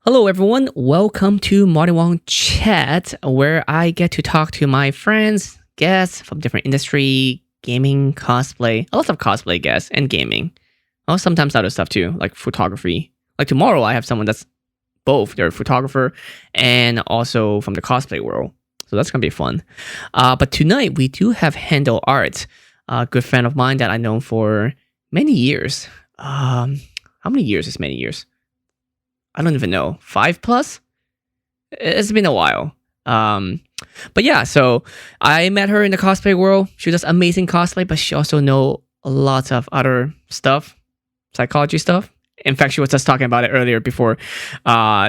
Hello, everyone. Welcome to Martin Wong Chat, where I get to talk to my friends, guests from different industry, gaming, cosplay, a lot of cosplay guests, and gaming. Oh, sometimes other stuff too, like photography. Like tomorrow, I have someone that's both. They're a photographer and also from the cosplay world. So that's gonna be fun. But tonight we do have HendoArt, a good friend of mine that I've known for many years. How many years is many years? I don't even know. 5 plus? It's been a while. But yeah, so I met her in the cosplay world. She does amazing cosplay, but she also know lots of other stuff, psychology stuff. In fact, she was just talking about it earlier before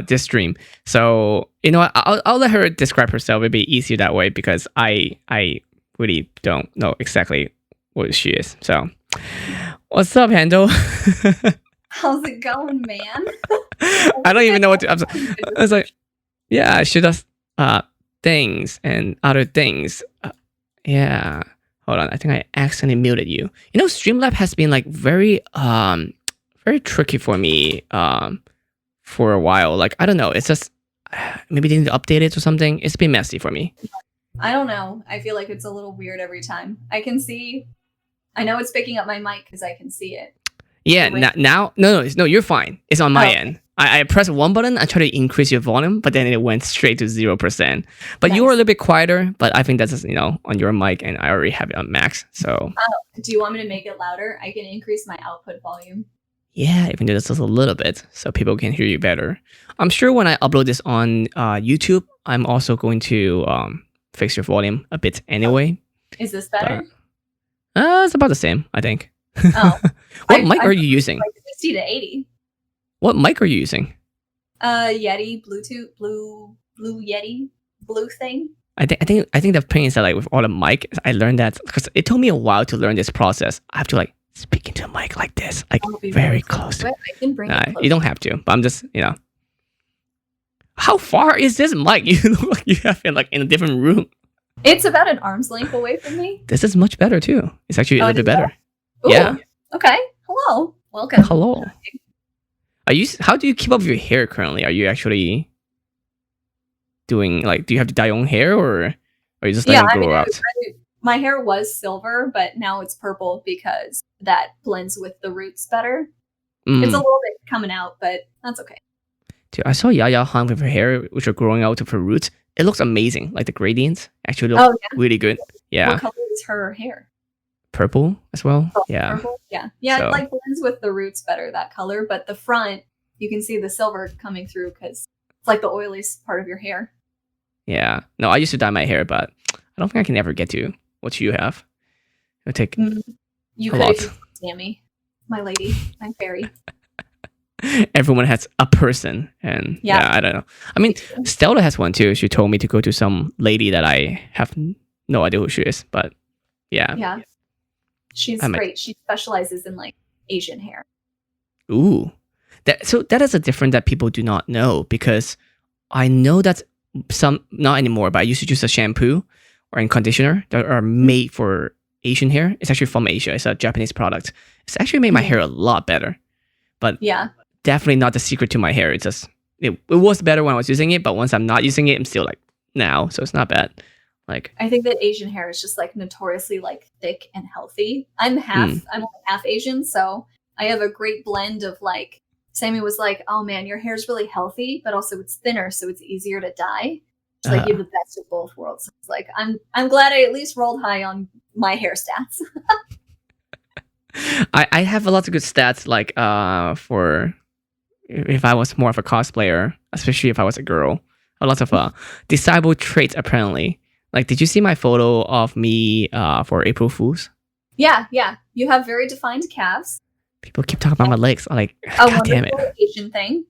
this stream. So you know, I'll let her describe herself. It'd be easier that way because I really don't know exactly what she is. So, what's up, Hendo? How's it going, man? I don't even know what to. I was like, yeah, she does things and other things. Yeah. Hold on, I think I accidentally muted you. You know, Streamlab has been like very tricky for me for a while. Like I don't know, it's just maybe they need to update it or something. It's been messy for me. I don't know. I feel like it's a little weird every time. I know it's picking up my mic because I can see it. Yeah, now, no, you're fine. It's on my end. I pressed one button, I tried to increase your volume, but then it went straight to 0%. But you were a little bit quieter, but I think that's just, on your mic, and I already have it on max, so. Do you want me to make it louder? I can increase my output volume. Yeah, even though just a little bit, so people can hear you better. I'm sure when I upload this on YouTube, I'm also going to fix your volume a bit anyway. Is this better? It's about the same, I think. Oh. What mic are you using? Like 60 to 80. What mic are you using? Yeti, Bluetooth, blue Yeti, blue thing. I think the pain is that like with all the mic, I learned that because it took me a while to learn this process. I have to like speak into a mic like this, like very close. I can bring it close. You don't have to, but I'm just How far is this mic? You look like you have it like in a different room. It's about an arm's length away from me. This is much better too. It's actually a little bit better. Ooh, yeah. Okay. Hello. Welcome. Hello. How do you keep up with your hair currently? Are you actually doing like, do you have to dye your own hair or are you just letting it grow out? My hair was silver, but now it's purple because that blends with the roots better. It's a little bit coming out, but that's okay. Dude, I saw Yaya Han with her hair, which are growing out of her roots. It looks amazing. Like the gradients actually look really good. Yeah. What color is her hair? Purple as well. Yeah. Purple? Yeah. So. It like blends with the roots better, that color. But the front, you can see the silver coming through because it's like the oiliest part of your hair. Yeah. No, I used to dye my hair, but I don't think I can ever get to what you have. It'll take you could if you Sammy, my lady, my fairy. Everyone has a person, and yeah, I don't know. I mean, Stella has one too. She told me to go to some lady that I have no idea who she is, but yeah. Yeah. She's great. She specializes in like Asian hair. Ooh. That is a difference that people do not know because I know that some, not anymore, but I used to use a shampoo or a conditioner that are made for Asian hair. It's actually from Asia. It's a Japanese product. It's actually made my hair a lot better. But definitely not the secret to my hair. It's just, it was better when I was using it, but once I'm not using it, I'm still like now. So it's not bad. Like, I think that Asian hair is just like notoriously like thick and healthy. I'm only half Asian, so I have a great blend of like, Sammy was like, oh man, your hair's really healthy, but also it's thinner, so it's easier to dye. It's like you have the best of both worlds. So it's like, I'm glad I at least rolled high on my hair stats. I have a lot of good stats, like for if I was more of a cosplayer, especially if I was a girl. A lot of desirable traits apparently. Like, did you see my photo of me for April Fools? Yeah. You have very defined calves. People keep talking about my legs. I'm like, God damn it. Asian thing.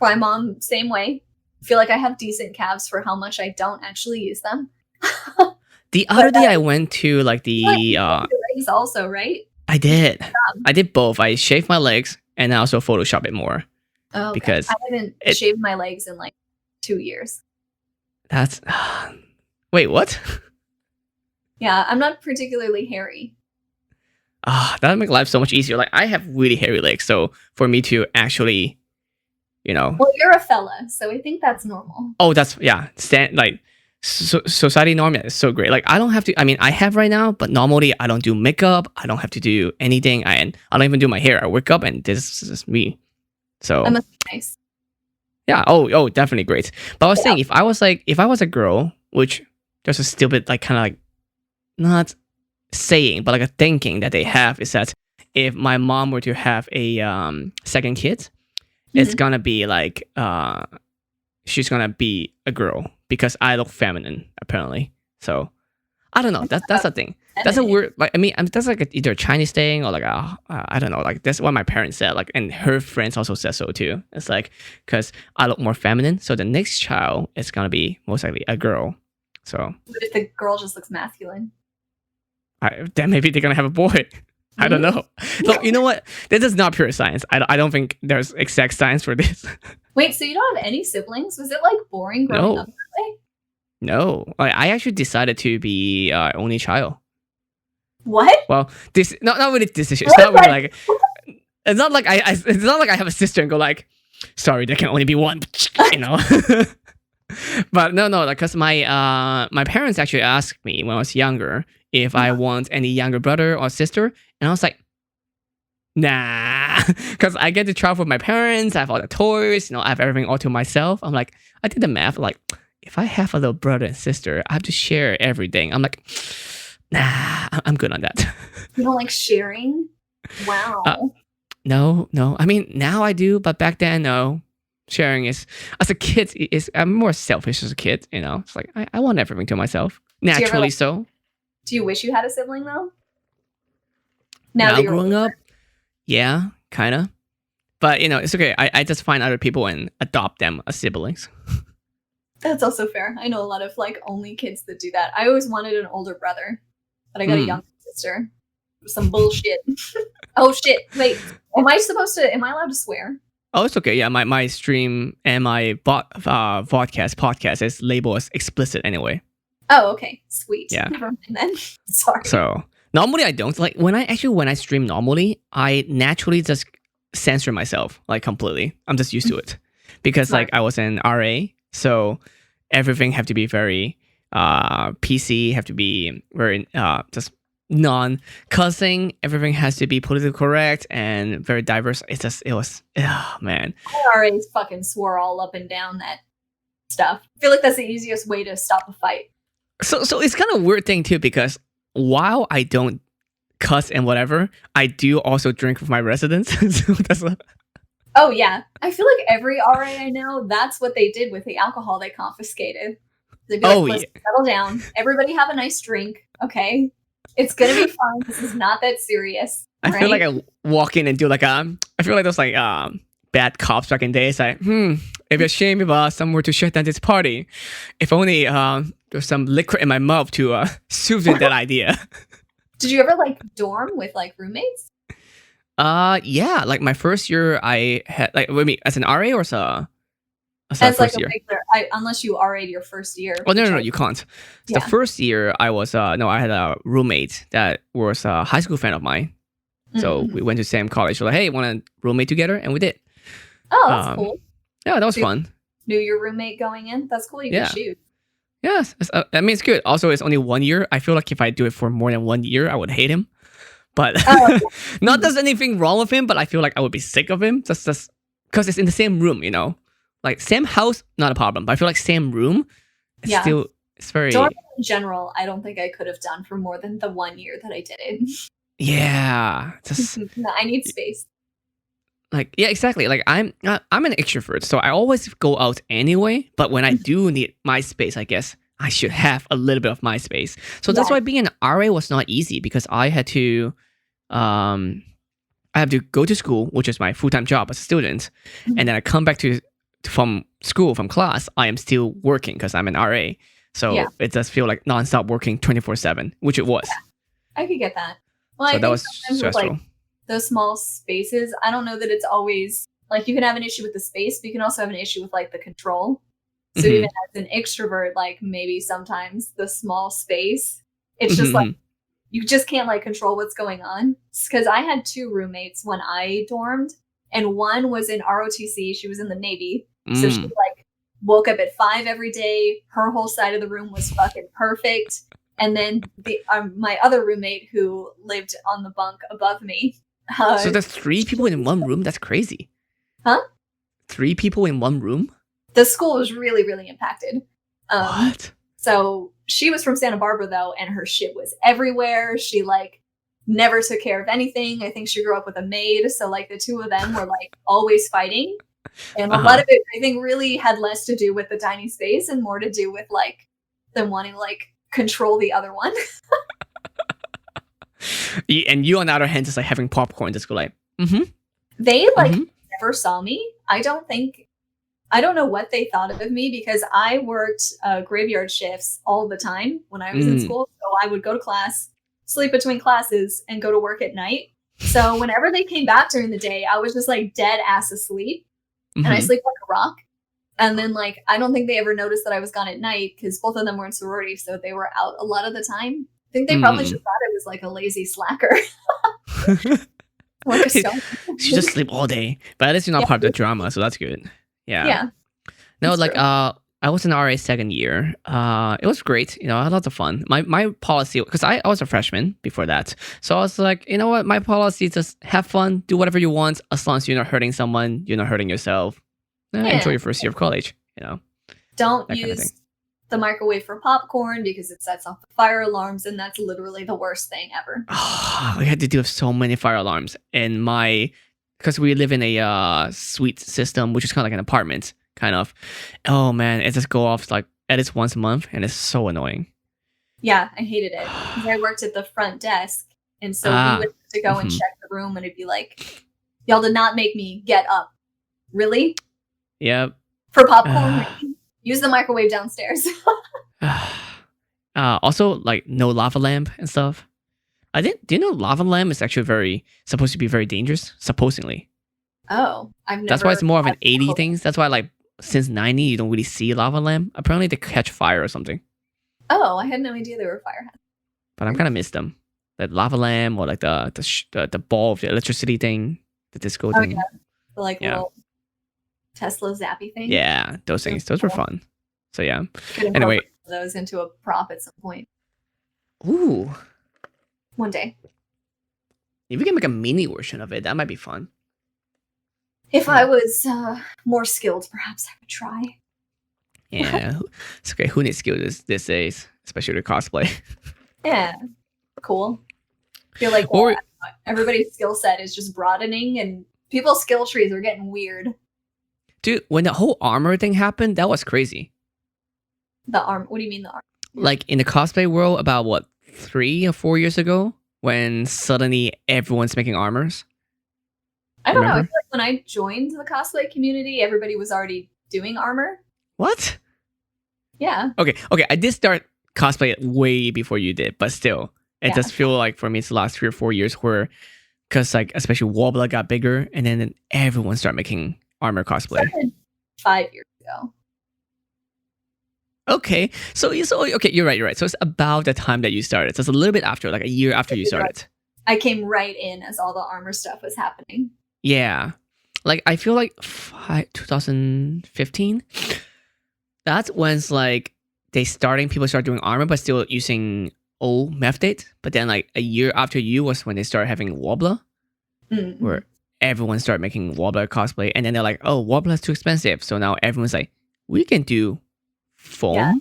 My mom, same way. I feel like I have decent calves for how much I don't actually use them. The other day I went to like the legs also, right? I did. I did both. I shaved my legs and I also Photoshop it more. Oh, okay. Because I haven't shaved my legs in like 2 years. That's wait, what? Yeah, I'm not particularly hairy. That would make life so much easier. Like, I have really hairy legs, so for me to actually you know. Well, you're a fella, so I think that's normal. Oh, that's yeah. Society norm is so great. Like I don't have to. I mean, I have right now, but normally I don't do makeup. I don't have to do anything. And I don't even do my hair. I wake up and this is me. So That must be nice. yeah. Oh, definitely great. But I was Yeah. saying, if I was a girl, which there's a stupid like kind of like not saying, but like a thinking that they have is that if my mom were to have a second kid, it's Mhm. gonna be like she's gonna be a girl because I look feminine apparently. So I don't know. That's the thing. That's a Feminine. weird. Like I mean, that's like either a Chinese thing or like I don't know. Like that's what my parents said. Like and her friends also said so too. It's like because I look more feminine, so the next child is gonna be most likely a girl. So What if the girl just looks masculine? then maybe they're gonna have a boy. I don't know. So you know what? This is not pure science. I don't think there's exact science for this. Wait, so you don't have any siblings? Was it like boring growing No. up that way? No, I actually decided to be only child. What? Well, this not really decision. It's not really like it's not like it's not like I have a sister and go like, sorry, there can only be one. You know. But no, like because my parents actually asked me when I was younger if I want any younger brother or sister, and I was like, nah, because I get to travel with my parents. I have all the toys, you know, I have everything all to myself. I'm like, I did the math, like, if I have a little brother and sister, I have to share everything. I'm like, nah, I'm good on that. You don't like sharing? Wow. No. I mean, now I do, but back then, no. Sharing is, as a kid, I'm more selfish as a kid, you know? It's like, I want everything to myself. you ever, Naturally like- so. Do you wish you had a sibling though? Now that you're growing older? up, yeah, kind of. But, you know, it's okay. I just find other people and adopt them as siblings. That's also fair. I know a lot of like only kids that do that. I always wanted an older brother, but I got a younger sister. Some bullshit. Oh shit! Wait, am I allowed to swear? Oh, it's okay. Yeah, my stream and my podcast is labeled as explicit anyway. Oh, okay, sweet. Yeah. Never mind then. Sorry. So normally I don't like when I stream normally, I naturally just censor myself like completely. I'm just used to it because Smart. like I was in RA, so everything have to be very PC, have to be very just non-cussing. Everything has to be politically correct and very diverse. It was man. IRAs fucking swore all up and down that stuff. I feel like that's the easiest way to stop a fight. So it's kind of a weird thing too because while I don't cuss and whatever, I do also drink with my residents. So that's Oh yeah, I feel like every RA I know, that's what they did with the alcohol they confiscated. They'd be like, Oh, "Listen, settle down. Everybody have a nice drink, okay? It's gonna be fine. This is not that serious." I feel like right? I walk in and do like I feel like those like bad cops back in days. Like, it'd be a shame if someone were to shut down this party. If only there's some liquor in my mouth to soothe that idea. Did you ever like dorm with like roommates? Yeah, like my first year I had like I mean as an RA or as a As like first a year. regular, unless you RA'd your first year. Oh no, which you can't. Yeah. The first year I was I had a roommate that was a high school friend of mine. So Mhm. we went to the same college. We're like, hey, want to roommate together? And we did. Oh, that's cool. Yeah, that was So you- fun. Knew your roommate going in. That's cool. You Yeah. can shoot. Yes, I mean it's good. Also, it's only 1 year. I feel like if I do it for more than 1 year, I would hate him. But Oh, not there's anything wrong with him, but I feel like I would be sick of him just because it's in the same room, you know, like same house, not a problem. But I feel like same room, Yeah. it's very Dorm in general, I don't think I could have done for more than the 1 year that I did it. yeah, just No, I need space. like yeah, exactly. Like I'm an extrovert, so I always go out anyway. But when I do need my space, I guess I should have a little bit of my space. So that's Yeah. why being an RA was not easy because I had to go to school, which is my full-time job as a student, and then I come back from school from class. I am still working because I'm an RA. So Yeah. it does feel like nonstop working 24/7, which it was. I could get that. Well, So I that think was sometimes with, stressful. like those small spaces, I don't know that it's always like you can have an issue with the space, but you can also have an issue with like the control. So Mhm. even as an extrovert, like maybe sometimes the small space, it's just like Mhm. you just can't like control what's going on. Because I had 2 roommates when I dormed, and one was in ROTC. She was in the Navy. So she Mm. like woke up at 5 every day. Her whole side of the room was fucking perfect. And then my other roommate who lived on the bunk above me. So there's 3 people in one room? That's crazy. Huh? 3 people in one room? The school was really, really impacted. What? So she was from Santa Barbara though, and her shit was everywhere. She like never took care of anything. I think she grew up with a maid, so like the two of them were like always fighting. And a lot of it, I think, really had less to do with the tiny space and more to do with like them wanting to like control the other one. And you, on the other hand, just like having popcorn, just go like, They like never saw me. I don't know what they thought of me because I worked graveyard shifts all the time when I was in school. So I would go to class, sleep between classes, and go to work at night. So whenever they came back during the day, I was just like dead ass asleep. And I sleep like a rock. And then like, I don't think they ever noticed that I was gone at night because both of them were in sorority. So they were out a lot of the time. I think they probably just thought I was like a lazy slacker. Like a stone. She just sleep all day. But at least you're not part of the drama, so that's good. Yeah. No, like true. I was in RA second year. It was great. You know, I had lots of fun. My policy, because I was a freshman before that. So I was like, you know what? My policy is just have fun, do whatever you want, as long as you're not hurting someone, you're not hurting yourself. Enjoy your first year of college, you know. Don't that kind of use the microwave for popcorn because it sets off the fire alarms, and that's literally the worst thing ever. We had to deal with so many fire alarms. And because we live in a suite system, which is kind of like an apartment, kind of. Oh man, it just go off like at least once a month, and it's so annoying. Yeah, I hated it because I worked at the front desk, and so we would have to go and check the room, and it'd be like, y'all did not make me get up. Really? Yep. For popcorn, use the microwave downstairs. Also, like no lava lamp and stuff. Do you know lava lamp is actually supposed to be very dangerous? Supposedly. Oh, I've never. That's why it's more of an 80 thing. That's why like since 90 you don't really see lava lamp. Apparently they catch fire or something. Oh, I had no idea they were fire hazards. But I'm kind of miss them. That lava lamp or like the ball of the electricity thing, the disco thing. Yeah. The little Tesla zappy thing. Yeah, those things. Those were fun. So yeah. Could anyway, those into a prop at some point. Ooh. One day. If we can make a mini version of it, that might be fun. If I was more skilled, perhaps I would try. Yeah. It's okay. Who needs skill these days? Especially the cosplay. Yeah. Cool. I feel like everybody's skill set is just broadening and people's skill trees are getting weird. Dude, when the whole armor thing happened, that was crazy. The arm? What do you mean the arm? Like in the cosplay world, about 3 or 4 years ago, when suddenly everyone's making armors. I don't know. I feel like when I joined the cosplay community, everybody was already doing armor. What? Yeah. Okay. I did start cosplay way before you did, but still, it does feel like for me it's the last 3 or 4 years where, because like especially Wobbler got bigger, and then everyone started making armor cosplay. 5 years ago. Okay, so okay, you're right. So it's about the time that you started. So it's a little bit after, like a year after you started. I came right in as all the armor stuff was happening. Yeah, like I feel like 2015. That's when it's like people start doing armor, but still using old method. But then like a year after you was when they started having Wobbler, where everyone started making Wobbler cosplay, and then they're like, oh, Wobbler is too expensive. So now everyone's like, we can do foam. Yeah.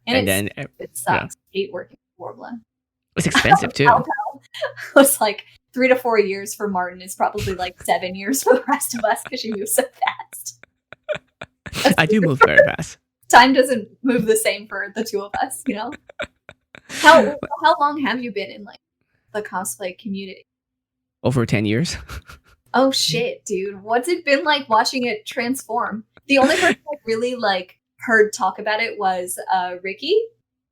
And then it sucks. I hate working with Wobbler. It's expensive too. It was like 3 to 4 years for Martin. It's probably like 7 years for the rest of us because she moves so fast. I do move very fast. Time doesn't move the same for the two of us, you know? How long have you been in like the cosplay community? Over 10 years. Oh shit, dude. What's it been like watching it transform? The only person I really like heard talk about it was Ricky.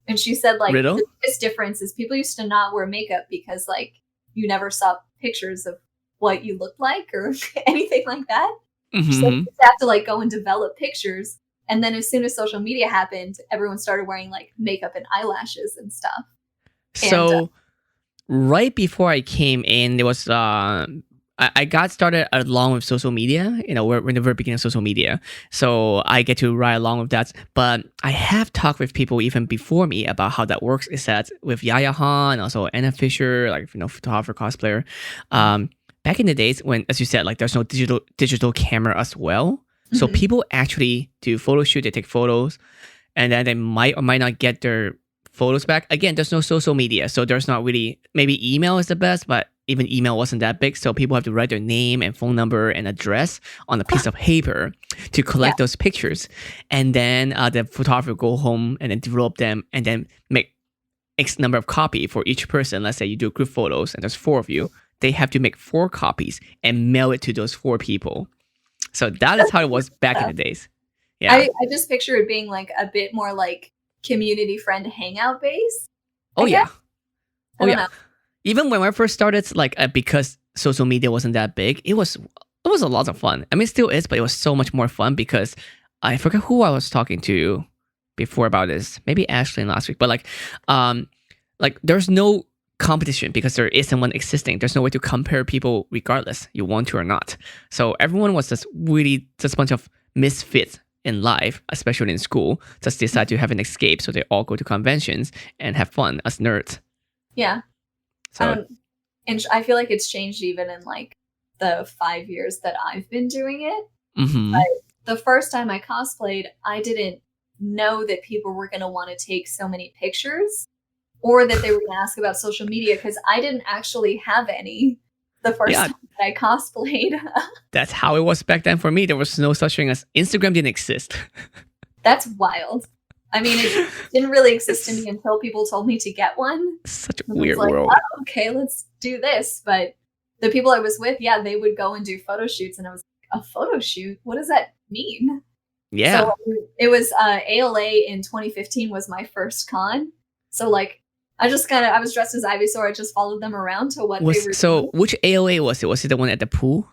And she said like Riddle? the biggest difference is people used to not wear makeup because like you never saw pictures of what you looked like or anything like that. So you have to like go and develop pictures. And then as soon as social media happened, everyone started wearing like makeup and eyelashes and stuff. So right before I came in, there was I got started along with social media. We're in the very beginning of social media, so I get to ride along with that. But I have talked with people even before me about how that works. Is that with Yaya Han, also Anna Fisher, like photographer, cosplayer. Back in the days when, as you said, like there's no digital camera as well, so people actually do photo shoot. They take photos, and then they might or might not get their photos back. Again, there's no social media, so there's not really. Maybe email is the best, but even email wasn't that big, so people have to write their name and phone number and address on a piece of paper to collect those pictures, and then the photographer go home and then develop them and then make X number of copy for each person. Let's say you do group photos and there's 4 of you, they have to make 4 copies and mail it to those 4 people. So that is how it was back in the days. Yeah, I just picture it being like a bit more like community friend hangout base. Oh yeah. I don't know. Even when I first started, like because social media wasn't that big, it was a lot of fun. I mean, it still is, but it was so much more fun because I forget who I was talking to before about this. Maybe Ashley last week, but like there's no competition because there isn't one existing. There's no way to compare people regardless you want to or not. So everyone was just a bunch of misfits in life, especially in school, just decide to have an escape. So they all go to conventions and have fun as nerds. Yeah. So, and I feel like it's changed even in like the 5 years that I've been doing it. But the first time I cosplayed, I didn't know that people were going to want to take so many pictures or that they were going to ask about social media because I didn't actually have any the first time that I cosplayed. That's how it was back then for me. There was no such thing as Instagram didn't exist. That's wild. I mean, it didn't really exist to me until people told me to get one. Such a weird like, world. Oh, okay, let's do this. But the people I was with, they would go and do photo shoots. And I was like, a photo shoot? What does that mean? Yeah. So it was ALA in 2015 was my first con. So like, I was dressed as Ivysaur. I just followed them around to what they were doing. Which ALA was it? Was it the one at the pool?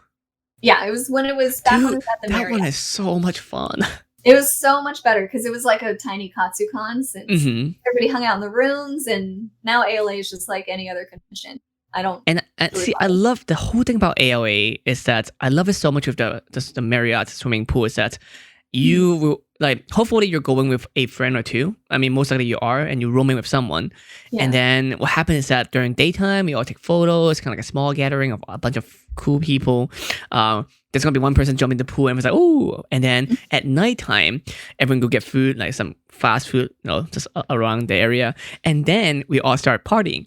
Yeah, it was when it was back when it was at the That Marriott. one is so much fun. It was so much better because it was like a tiny Katsucon since everybody hung out in the rooms, and now ALA is just like any other convention. I don't. And see, I love the whole thing about ALA is that I love it so much with the Marriott swimming pool is that you will hopefully you're going with a friend or two. I mean, most likely you are, and you're roaming with someone. Yeah. And then what happens is that during daytime, you all take photos, kind of like a small gathering of a bunch of cool people. There's gonna be one person jumping in the pool and was like, oh, and then at nighttime, everyone go get food, like some fast food, just around the area, and then we all start partying.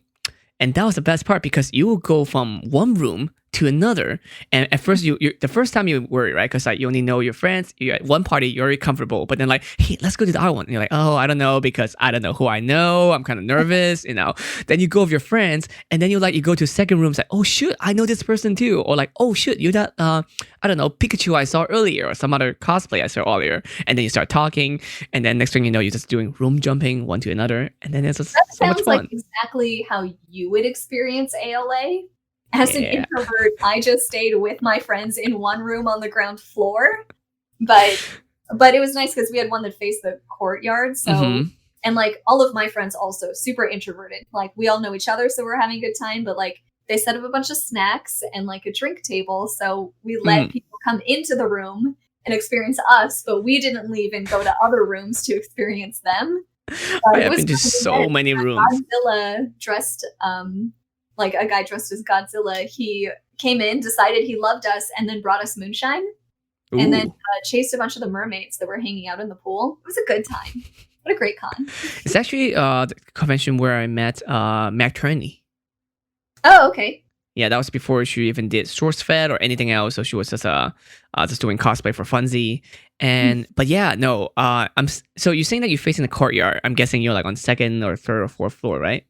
And that was the best part because you will go from one room to another. And at first, you the first time you worry, right? Because you only know your friends. You're at one party, you're already comfortable. But then hey, let's go to the other one. And you're like, oh, I don't know because I don't know who I know. I'm kind of nervous, Then you go with your friends, and then you go to second room. It's like, oh shoot, I know this person too. Or like, oh shoot, you're that I don't know, Pikachu I saw earlier, or some other cosplay I saw earlier. And then you start talking, and then next thing you know, you're just doing room jumping one to another, and then it's just so much fun. That sounds like exactly how you would experience ALA. As an introvert, I just stayed with my friends in one room on the ground floor. But it was nice because we had one that faced the courtyard. So and all of my friends also super introverted. We all know each other, so we're having a good time. But they set up a bunch of snacks and a drink table. So we let people come into the room and experience us, but we didn't leave and go to other rooms to experience them. I have been to so many rooms. Godzilla dressed a guy dressed as Godzilla, he came in, decided he loved us, and then brought us moonshine. Ooh. And then chased a bunch of the mermaids that were hanging out in the pool. It was a good time. What a great con. It's actually the convention where I met Mac Turney. Oh, okay. Yeah, that was before she even did SourceFed or anything else. So she was just doing cosplay for funsie. And but yeah, no. So you're saying that you're facing the courtyard. I'm guessing you're on second or third or fourth floor, right?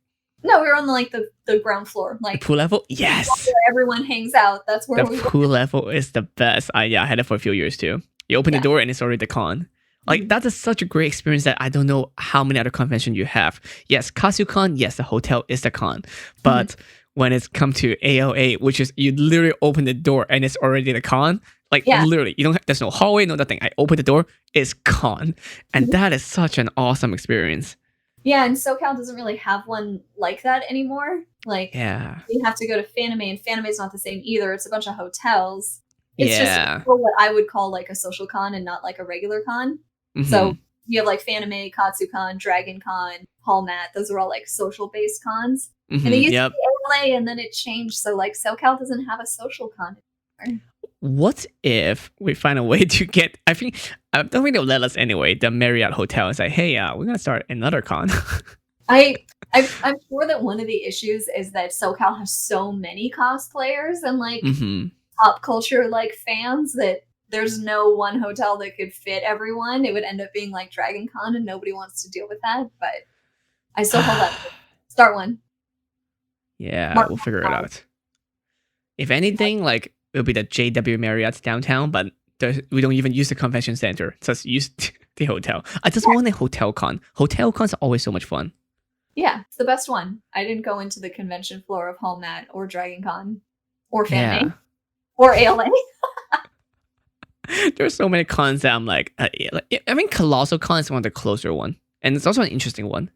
No, we were on the ground floor, the pool level. Yes, where everyone hangs out. That's where the pool level is the best. I had it for a few years too. You open the door and it's already the con. That's such a great experience that I don't know how many other conventions you have. Yes, Katsucon. Yes, the hotel is the con, but when it's come to ALA, which is you literally open the door and it's already the con. Literally, you don't. There's no hallway, no nothing. I open the door, it's con, and that is such an awesome experience. Yeah, and SoCal doesn't really have one like that anymore. Like, Yeah. you have to go to Fanime, and Fanime is not the same either. It's a bunch of hotels. It's just Yeah. for what I would call like a social con and not like a regular con. So Hmm. you have like Fanime, Katsucon, Dragon Con, Hallmat. Those are all like social based cons. And they Hmm. used to Yep. be ALA and then it changed. So like SoCal doesn't have a social con anymore. What if we find a way to get? I don't think they'll let us anyway. The Marriott Hotel is like, hey, we're gonna start another con. I'm sure that one of the issues is that SoCal has so many cosplayers and like Hmm. pop culture like fans that there's no one hotel that could fit everyone. It would end up being like Dragon Con and nobody wants to deal with that. But I still hold that. Start one. Yeah, Mark we'll my figure it calendar. out. If anything, like it'll be the JW Marriott downtown, but we don't even use the convention center. Just use the hotel. I just want a hotel con. Hotel cons are always so much fun. Yeah, it's the best one. I didn't go into the convention floor of Hallmat or Dragon Con or Yeah. Fanime or ALA. There's so many cons that I'm like, yeah, I mean, Colossal Con is one of the closer one, and it's also an interesting one,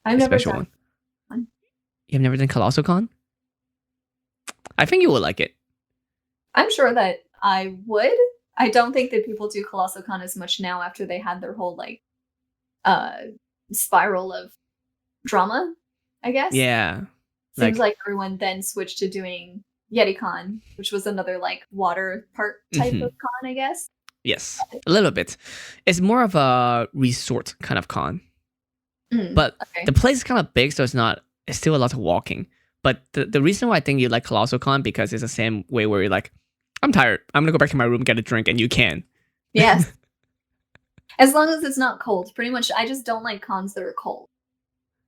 I've a never special done one. one. You've never done Colossal Con? I think you would like it. I'm sure that I would. I don't think that people do Colossal Con as much now after they had their whole like uh spiral of drama, I guess. Yeah, Seems like like everyone then switched to doing YetiCon, which was another like water park type mhm. of con, I guess. Yes, a little bit. It's more of a resort kind of con, but the Okay. place is kind of big, so it's not. It's still a lot of walking. But the reason why I think you like Colossal Con because it's the same way where you're like, I'm tired. I'm gonna go back to my room, get a drink, and you can. Yes. As long as it's not cold. Pretty much I just don't like cons that are cold.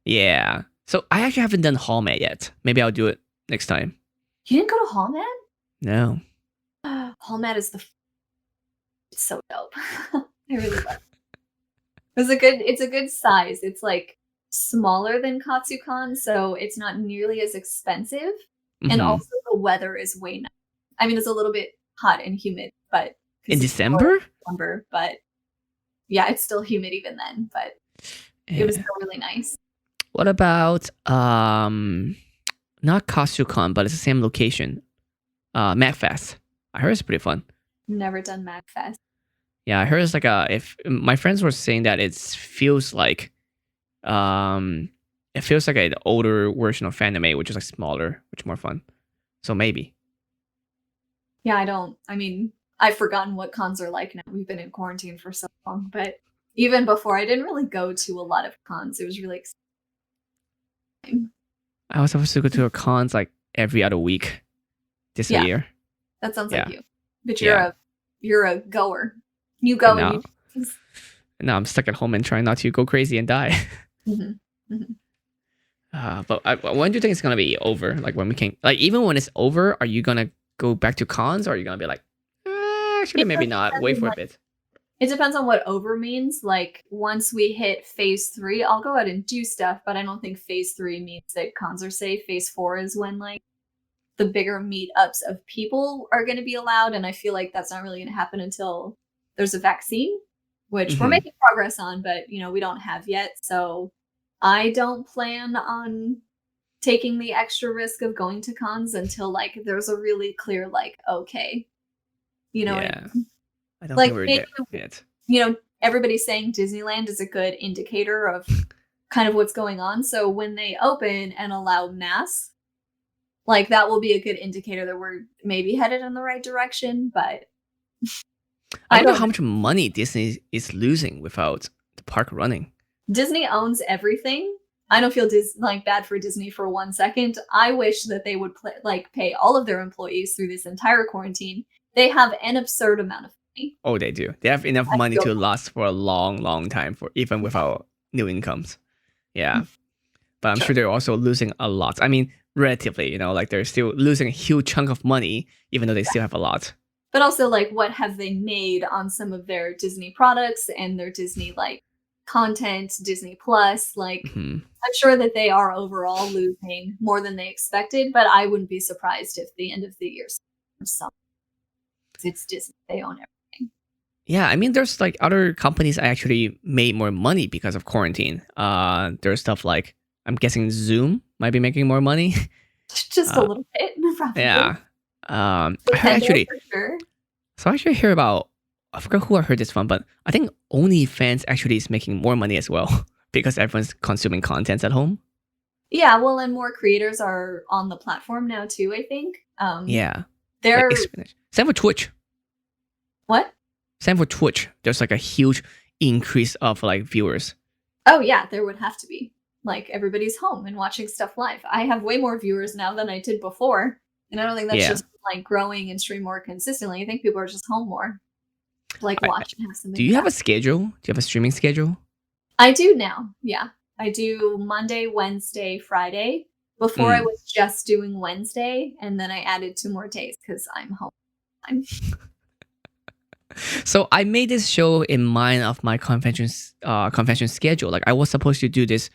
Yeah. So I actually haven't done Hallmat yet. Maybe I'll do it next time. You didn't go to Hallmat? No. Hallmat is it's so dope. I really love it. It's a good size. It's like smaller than Katsucon, so it's not nearly as expensive. And Hmm. also the weather is way nice. I mean, it's a little bit hot and humid, but In because it's still December? December, but yeah, it's still humid even then, but it was Yeah. still really nice. What about not Katsucon, but it's the same location. MacFest. I heard it's pretty fun. Never done MagFest. Yeah, I heard it's like if my friends were saying that um it feels like an older version of Fanime, which is like smaller, which is more fun. So maybe. Yeah, I mean, I've forgotten what cons are like now. We've been in quarantine for so long, but even before, I didn't really go to a lot of cons. It was really exciting. I was supposed to go to a cons like every other week this Yeah, year. that sounds like Yeah. you. But Yeah. you're a goer. You And go and now you choose. now I'm stuck at home and trying not to go crazy and die. Mhm, mhm. When do you think it's gonna be over? Like when we can, like even when it's over, are you gonna go back to cons, or are you gonna be like, actually It maybe does not, depend wait on, for a like bit? it depends on what over means. Like once we hit phase 3, I'll go out and do stuff, but I don't think phase 3 means that cons are safe. Phase 4 is when like the bigger meetups of people are going to be allowed, and I feel like that's not really going to happen until there's a vaccine, which we're Hmm. making progress on, but we don't have yet. So I don't plan on taking the extra risk of going to cons until like there's a really clear like okay, you know what I Yeah, mean? I don't think Like we're maybe there yet. everybody's saying Disneyland is a good indicator of kind of what's going on. So when they open and allow masks, like that will be a good indicator that we're maybe headed in the right direction, but I I wonder don't how know. much money Disney is losing without the park running. Disney owns everything. I don't feel like bad for Disney for 1 second. I wish that they would pay all of their employees through this entire quarantine. They have an absurd amount of money. Oh, they do. They have enough I money feel to last for a long, long time for even yeah, without new incomes. Yeah, but I'm sure. sure they're also losing a lot. I mean, relatively, like they're still losing a huge chunk of money, even though they still have a lot. But also like what have they made on some of their Disney products and their Disney like content, Disney Plus, like Hmm. I'm sure that they are overall losing more than they expected, but I wouldn't be surprised if the end of the year some it's Disney. They own everything. Yeah, I mean, there's like other companies that actually made more money because of quarantine. There's stuff like I'm guessing Zoom might be making more money. Just a Uh, little bit, probably. yeah. With I heard Hendo actually. for sure. So I actually hear about. I forgot who I heard this from, but I think OnlyFans actually is making more money as well because everyone's consuming content at home. Yeah, well, and more creators are on the platform now too, I think. Yeah, like They're exponential. Same for Twitch. what? Same for Twitch. There's like a huge increase of like viewers. Oh yeah, there would have to be. Like everybody's home and watching stuff live. I have way more viewers now than I did before. And I don't think that's Yeah. just like growing and stream more consistently. I think people are just home more. Like I, watch and have do something to you have a back. schedule? Do you have a streaming schedule? I do now. Yeah. I do Monday, Wednesday, Friday. Before I Mm. was just doing Wednesday, and then I added 2 more days because I'm home. I'm So I made this show in mind of my convention schedule. Like I was supposed to do this.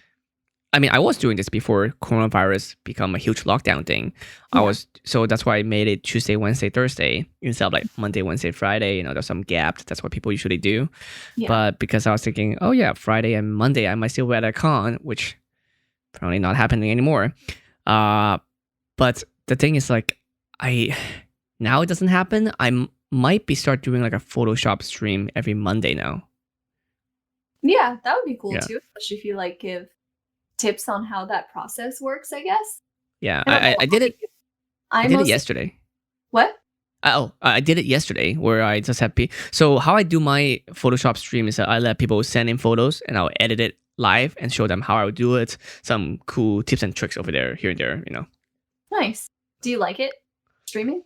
I mean, I was doing this before coronavirus become a huge lockdown thing. yeah. So that's why I made it Tuesday, Wednesday, Thursday instead of like Monday, Wednesday, Friday. You know, there's some gaps. That's what people usually do. Yeah. But because I was thinking, oh yeah, Friday and Monday I might still be at a con, which probably not happening anymore. But the thing is, like, I now it doesn't happen. Might be start doing like a Photoshop stream every Monday now. Yeah, that would be cool Yeah, too, especially if you like give tips on how that process works, I guess. yeah. I don't know. I did it. I I did it mostly yesterday. what? I did it yesterday where I just have so how I do my Photoshop stream is that I let people send in photos and I'll edit it live and show them how I would do it. Some cool tips and tricks over there, here and there. You know. Nice. Do you like it? Streaming?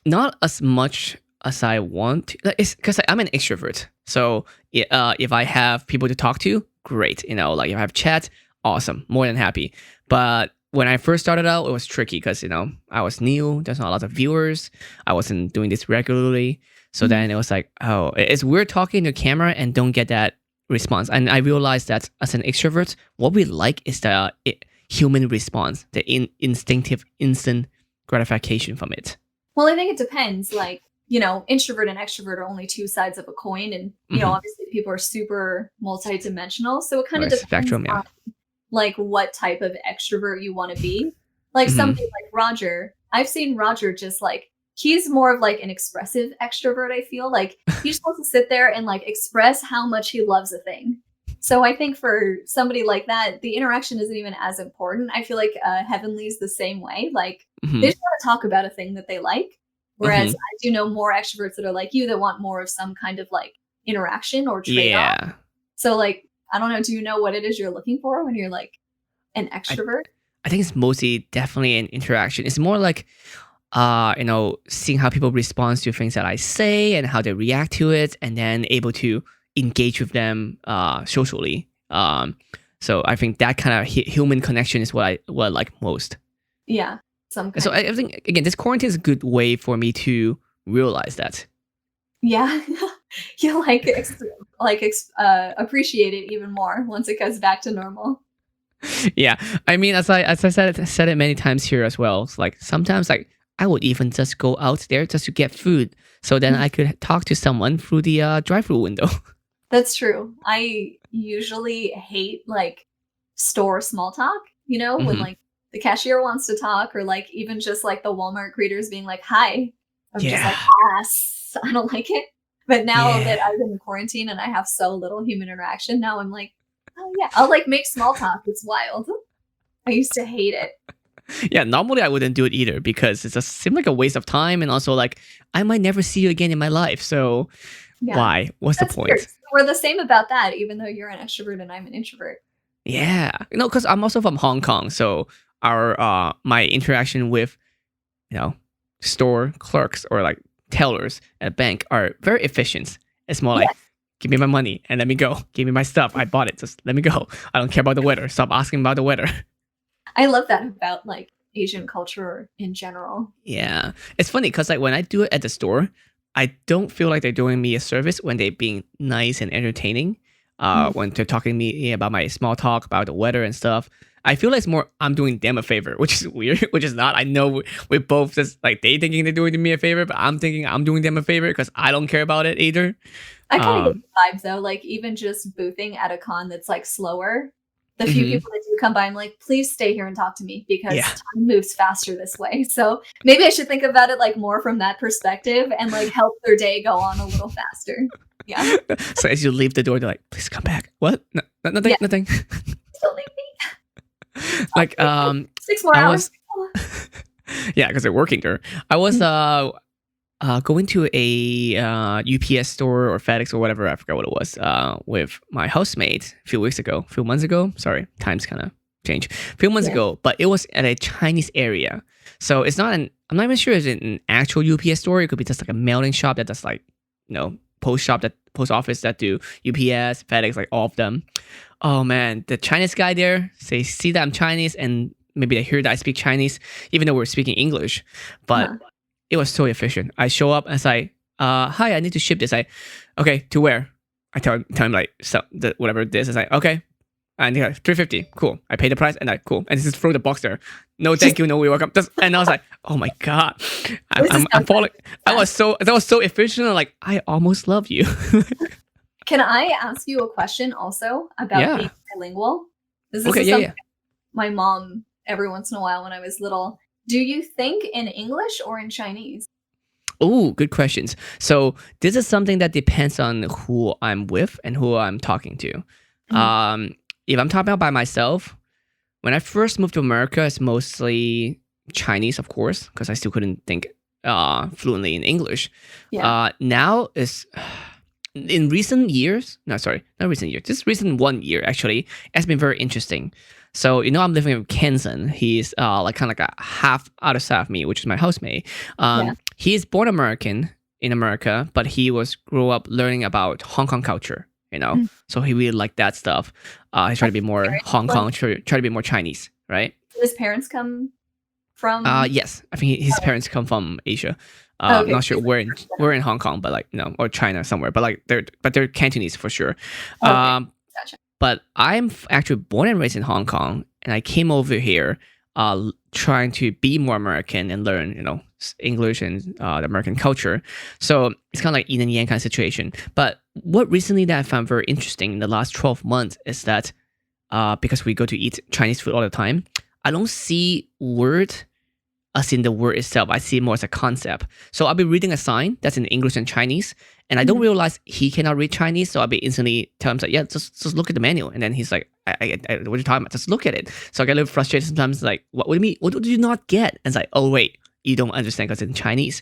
Not as much as I want. Like, it's because I'm an extrovert. So if I have people to talk to, great. You know, like if I have chat, awesome, more than happy. But when I first started out, it was tricky because I was new. There's not a lot of viewers. I wasn't doing this regularly. So Mhm. then it was like, oh, it's weird talking to camera and don't get that response. And I realized that as an extrovert, what we like is the human response, the instinctive, instant gratification from it. Well, I think it depends. Like, introvert and extrovert are only two sides of a coin. And, Hmm. obviously people are super multidimensional. So it kind Or of depends spectrum, yeah. on like what type of extrovert you want to be. Like Hmm. somebody like Roger, I've seen Roger just like he's more of like an expressive extrovert, I feel. Like he's supposed to sit there and like express how much he loves a thing. So I think for somebody like that, the interaction isn't even as important. I feel like Heavenly's the same way. Like they Hmm. just want to talk about a thing that they like. Whereas Hmm. I do know more extroverts that are like you that want more of some kind of like interaction or trade-off. Yeah. So like I don't know, do you know what it is you're looking for when you're like an I, extrovert? I think it's mostly definitely an interaction. It's more like seeing how people respond to things that I say and how they react to it, and then able to engage with them socially. So I think that kind of human connection is what I like most. Yeah, some And so kind of I think again, this quarantine is a good way for me to realize that. yeah. You appreciate it even more once it goes back to normal. Yeah, I mean, as I said it many times here as well. It's like sometimes like I would even just go out there just to get food, so then I could talk to someone through the drive-through window. That's true. I usually hate like store small talk, when Hmm. like the cashier wants to talk or like even just like the Walmart greeters being like, hi. I'm just like, Yeah, yes, I don't like it. But now that yeah, I've been in quarantine and I have so little human interaction, now I'm like, oh yeah, I'll like make small talk. It's wild. I used to hate it. yeah. Normally I wouldn't do it either because it just seemed like a waste of time, and also like I might never see you again in my life. So Yeah. why? What's the That's weird. point? So we're the same about that, even though you're an extrovert and I'm an introvert. Yeah, because I'm also from Hong Kong, so our my interaction with you know store clerks or like tellers at a bank are very efficient. It's more like, Yes. give me my money and let me go. Give me my stuff. I bought it. Just let me go. I don't care about the weather. Stop asking about the weather. I love that about like Asian culture in general. Yeah, it's funny because like when I do it at the store, I don't feel like they're doing me a service when they're being nice and entertaining. when they're talking to me about my small talk about the weather and stuff. I feel like it's more I'm doing them a favor, which is weird, which is not. I know we're both just like they thinking they're doing me a favor, but I'm thinking I'm doing them a favor because I don't care about it either. I kind of get the vibe though, like even just boothing at a con that's like slower. The few people that do come by, I'm like, please stay here and talk to me because time moves faster this way. So maybe I should think about it like more from that perspective and like help their day go on a little faster. Yeah. So as you leave the door, they're like, please come back. What? No, nothing. Nothing. Don't leave me. Like 6 more hours. Yeah, because they're working there. I was going to a UPS store or FedEx or whatever, I forgot what it was, with my housemate a few months ago. Sorry, times kind of change. A few months ago, but it was at a Chinese area. So it's not I'm not even sure it's an actual UPS store. It could be just like a mailing shop that does like, post office that do UPS, FedEx, like all of them. Oh man, the Chinese guy there, they see that I'm Chinese and maybe they hear that I speak Chinese, even though we're speaking English. But it was so efficient. I show up and say, hi, I need to ship this. Okay, to where? I tell him like, so whatever this is. Okay. And he's like, $350. Cool. I pay the price and cool. And just throw the box there. No, thank you. No, we welcome. And I was like, oh my God. I'm falling. That was so efficient. Like, I almost love you. Can I ask you a question also about being bilingual? This is something my mom, every once in a while when I was little, do you think in English or in Chinese? Oh, good questions. So this is something that depends on who I'm with and who I'm talking to. If I'm talking about by myself, when I first moved to America, it's mostly Chinese, of course, because I still couldn't think fluently in English. Now is in recent years, just recent 1 year actually, it's been very interesting. So, I'm living with Kenson. He's like kind of like a half out of sight of me, which is my housemate. He is born American in America, but he grew up learning about Hong Kong culture, So he really liked that stuff. He tried to be more Hong Kong, try to be more Chinese, right? Did his parents come from? Yes, I think his parents come from Asia. I'm not sure we're in Hong Kong, but like or China somewhere, but like they're Cantonese for sure. Gotcha. But I'm actually born and raised in Hong Kong, and I came over here trying to be more American and learn, English and the American culture. So it's kind of like yin and yang kind of situation. But what recently that I found very interesting in the last 12 months is that because we go to eat Chinese food all the time, I don't see word as in the word itself. I see it more as a concept. So I'll be reading a sign that's in English and Chinese, and I don't realize he cannot read Chinese. So I'll be instantly tell him, like, yeah, just look at the menu. And then he's like, what are you talking about? Just look at it. So I get a little frustrated sometimes, like, what do you mean? What do you not get? And it's like, oh, wait, you don't understand because it's in Chinese.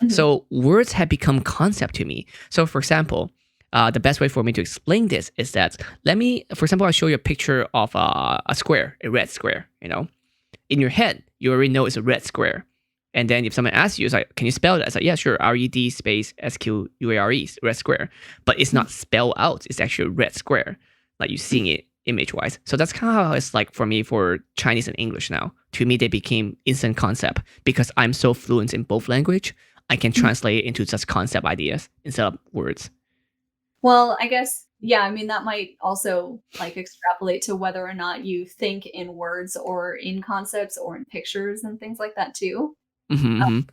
So words have become concept to me. So for example, the best way for me to explain this is that for example, I'll show you a picture of a square, a red square, In your head, you already know it's a red square. And then if someone asks you, it's like, can you spell that? It's like, yeah, sure. RED space SQUARE, red square. But it's not spelled out. It's actually a red square. Like you're seeing it image-wise. So that's kind of how it's like for me for Chinese and English now. To me, they became instant concept because I'm so fluent in both language. I can translate it into just concept ideas instead of words. Well, I guess, that might also like extrapolate to whether or not you think in words or in concepts or in pictures and things like that too. I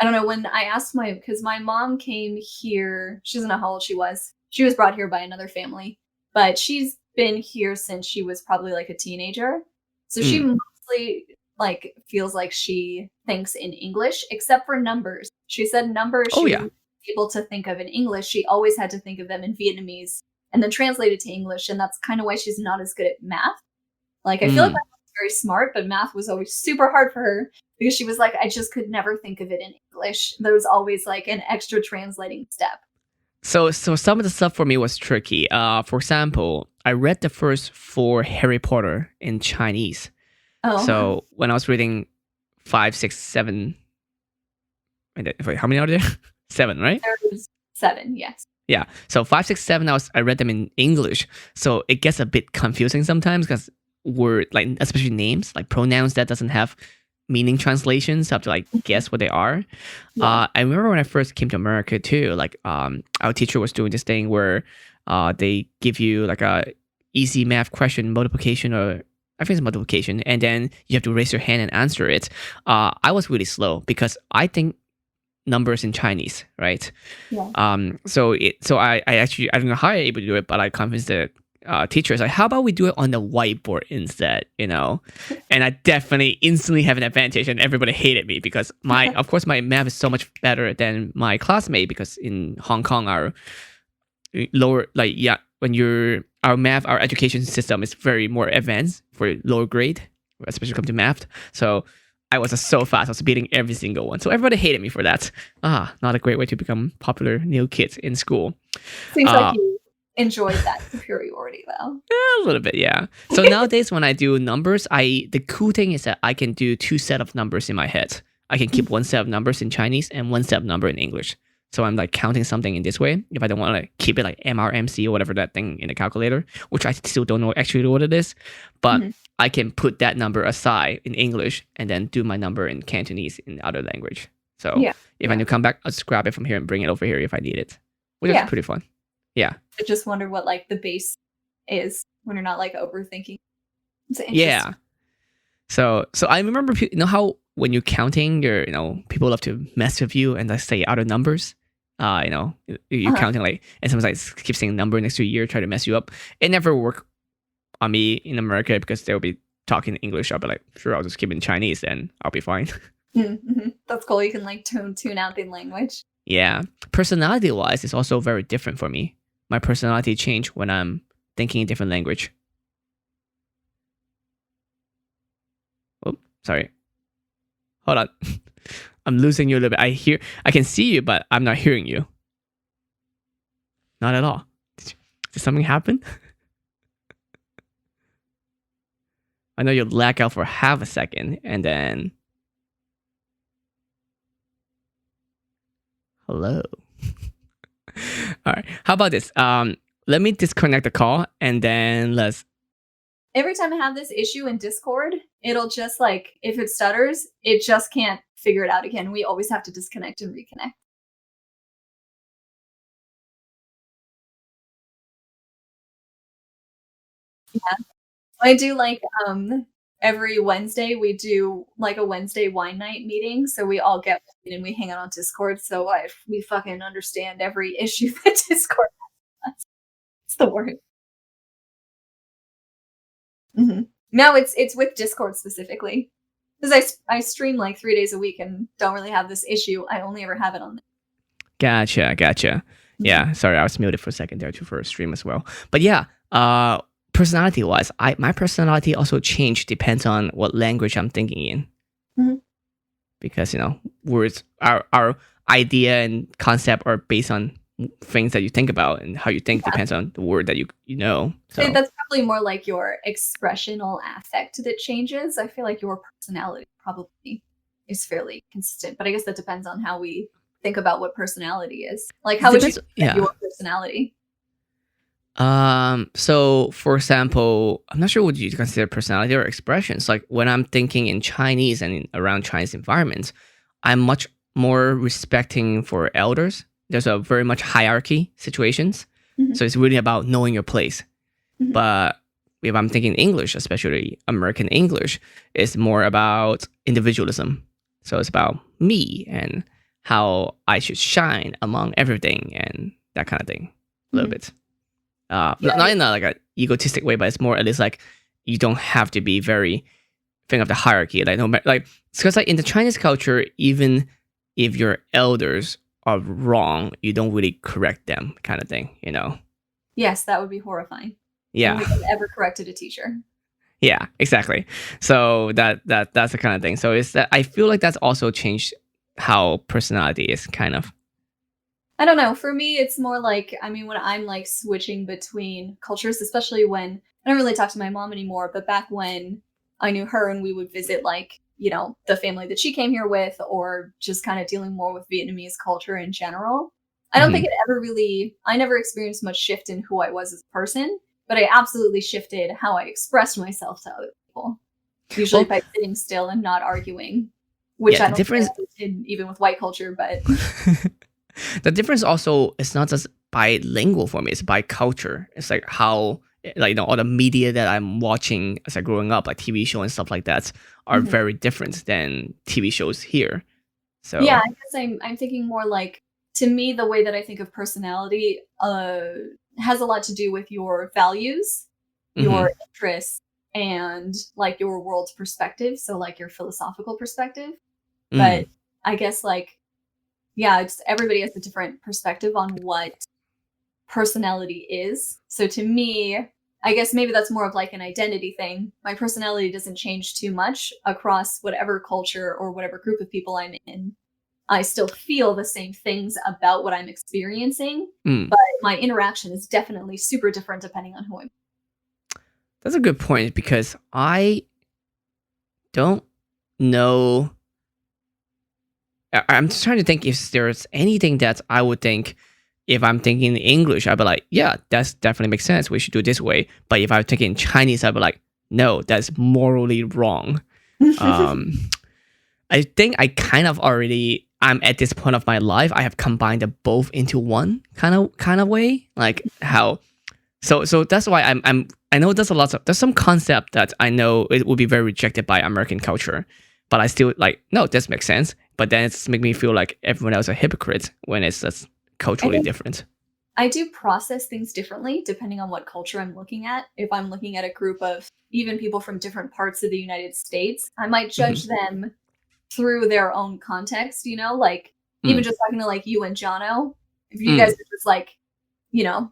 don't know, when I asked because my mom came here, she doesn't know how old she was. She was brought here by another family, but she's been here since she was probably like a teenager. So she mostly like feels like she thinks in English, except for numbers. She said numbers she was able to think of in English. She always had to think of them in Vietnamese and then translate it to English. And that's kind of why she's not as good at math. Like, I feel like my mom's very smart, but math was always super hard for her because she was like, I just could never think of it in English. There was always like an extra translating step. So some of the stuff for me was tricky. For example, I read the first 4 Harry Potter in Chinese. Oh. So when I was reading 5, 6, 7, wait, how many are there? 7, right? There's 7, yes. Yeah. So 5, 6, 7, I read them in English. So it gets a bit confusing sometimes because word, like especially names, like pronouns that doesn't have meaning translations. So I have to like guess what they are. Yeah. I remember when I first came to America too. Like our teacher was doing this thing where they give you like a easy math question, multiplication or I think it's multiplication, and then you have to raise your hand and answer it. I was really slow because I think numbers in Chinese, right? Yeah. So I actually I don't know how I able to do it, but I convinced the teachers like, how about we do it on the whiteboard instead, you know? And I definitely instantly have an advantage, and everybody hated me because of course, my math is so much better than my classmate because in Hong Kong, our lower, like yeah, when you're our education system is very more advanced for lower grade, especially come to math. So I was so fast. I was beating every single one. So everybody hated me for that. Not a great way to become popular new kids in school. Seems like you enjoyed that superiority, though. A little bit, yeah. So nowadays, when I do numbers, the cool thing is that I can do two set of numbers in my head. I can keep one set of numbers in Chinese and one set of number in English. So I'm like counting something in this way. If I don't want to keep it like MRMC or whatever that thing in the calculator, which I still don't know actually what it is, but I can put that number aside in English and then do my number in Cantonese in the other language. So if I need to come back, I'll just grab it from here and bring it over here if I need it, which is pretty fun. Yeah. I just wonder what like the base is when you're not like overthinking. Yeah. So I remember, you know how when you're counting, people love to mess with you and let's say other numbers. You're counting like, and sometimes like keep saying number next to your ear, try to mess you up. It never worked on me in America because they'll be talking English. I'll be like, sure, I'll just keep it in Chinese, and I'll be fine. That's cool. You can like tune out the language. Yeah. Personality wise, it's also very different for me. My personality change when I'm thinking a different language. Oh, sorry. Hold on. I'm losing you a little bit. I can see you, but I'm not hearing you. Not at all. Did something happen? I know you lag out for half a second and then. Hello. All right. How about this? Let me disconnect the call and then let's. Every time I have this issue in Discord, it'll just like, if it stutters, it just can't figure it out again. We always have to disconnect and reconnect. Yeah. I do like every Wednesday we do like a Wednesday wine night meeting. So we all get and we hang out on Discord. So we fucking understand every issue that Discord has. It's the word. No, it's with Discord specifically. Because I stream like 3 days a week and don't really have this issue. I only ever have it on. Gotcha. Yeah, sorry, I was muted for a second there too for a stream as well. But yeah, personality wise, my personality also changed depends on what language I'm thinking in. Because words, our idea and concept are based on things that you think about, and how you think depends on the word that you know. So that's probably more like your expressional affect that changes. I feel like your personality probably is fairly consistent, but I guess that depends on how we think about what personality is. Like, how would you describe your personality? So for example, I'm not sure what you consider personality or expressions. Like when I'm thinking in Chinese and around Chinese environments, I'm much more respecting for elders. There's a very much hierarchy situations. So it's really about knowing your place. But if I'm thinking English, especially American English, it's more about individualism. So it's about me and how I should shine among everything and that kind of thing. A little bit. Not in a, like an egotistic way, but it's more at least like you don't have to be very thing of the hierarchy. Like no matter, like because like in the Chinese culture, even if your elders are wrong, you don't really correct them, kind of thing. Yes, that would be horrifying. Yeah. If I ever corrected a teacher. Yeah, exactly. So that's the kind of thing. So it's that I feel like that's also changed how personality is kind of. I don't know. For me, it's more like, I mean, when I'm like switching between cultures, especially when I don't really talk to my mom anymore, but back when I knew her and we would visit like, the family that she came here with, or just kind of dealing more with Vietnamese culture in general. I don't think it ever I never experienced much shift in who I was as a person, but I absolutely shifted how I expressed myself to other people. usually Well, by sitting still and not arguing, which yeah, I the don't think difference I did even with white culture, but the difference also is not just bilingual for me, it's by culture. It's like how like all the media that I'm watching as I growing up, like TV show and stuff like that, are Mhm. very different than TV shows here. Yeah, So I guess I'm thinking more like, to me, the way that I think of personality has a lot to do with your values, your mhm, interests, and like your world perspective. So like your philosophical perspective. But mm, I guess like, yeah, it's everybody has a different perspective on what personality is. So to me, I guess maybe that's more of like an identity thing. My personality doesn't change too much across whatever culture or whatever group of people I'm in. I still feel the same things about what I'm experiencing, mm. but my interaction is definitely super different depending on who I'm. That's a good point because I don't know. I'm just trying to think if there's anything that I would think if I'm thinking in English, I'd be like, yeah, that's definitely makes sense. We should do it this way. But if I'm thinking in Chinese, I'd be like, no, that's morally wrong. Um, I think I kind of already I'm at this point of my life. I have combined them both into one kind of way. Like how so that's why I know there's some concept that I know it will be very rejected by American culture, but I still like no, this makes sense. But then it's make me feel like everyone else a hypocrite when it's just I culturally think different. I do process things differently depending on what culture I'm looking at. If I'm looking at a group of even people from different parts of the United States, I might Hmm. judge them through their own context, like even Mm. just talking to like you and Jono, if you guys Mm. are just like, you know,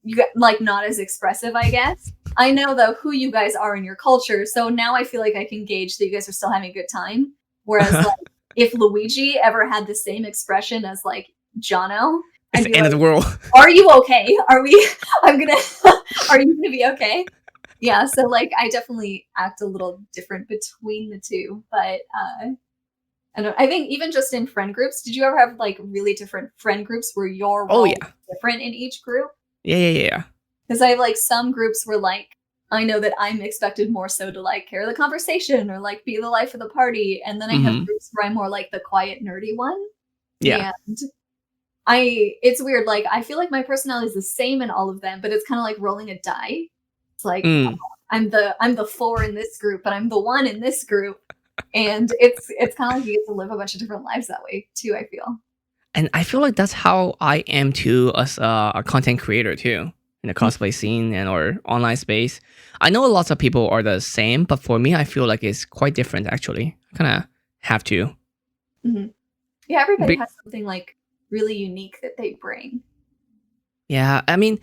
you got like not as expressive, I guess. I know though who you guys are in your culture, so now I feel like I can gauge that you guys are still having a good time. Whereas like if Luigi ever had the same expression as like Jono, It's I'd the be end of like, the world. "Are you okay? Are we? I'm gonna. Are you gonna be okay?" Yeah. So like, I definitely act a little different between the two, but I think even just in friend groups, did you ever have like really different friend groups where your Oh role yeah, was different in each group? yeah. Because I have like some groups where like I know that I'm expected more so to like carry the conversation or like be the life of the party, and then I have Hmm. groups where I'm more like the quiet nerdy one. Yeah. And it's weird. Like I feel like my personality is the same in all of them, but it's kind of like rolling a die. It's like Mm. I'm the four in this group, but I'm the one in this group, and it's kind of like you get to live a bunch of different lives that way too. I feel. And I feel like that's how I am too as a content creator too in the cosplay scene and or online space. I know lots of people are the same, but for me, I feel like it's quite different actually. I kind of have to. Hmm. Yeah, everybody Be- has something like really unique that they bring. yeah, I mean,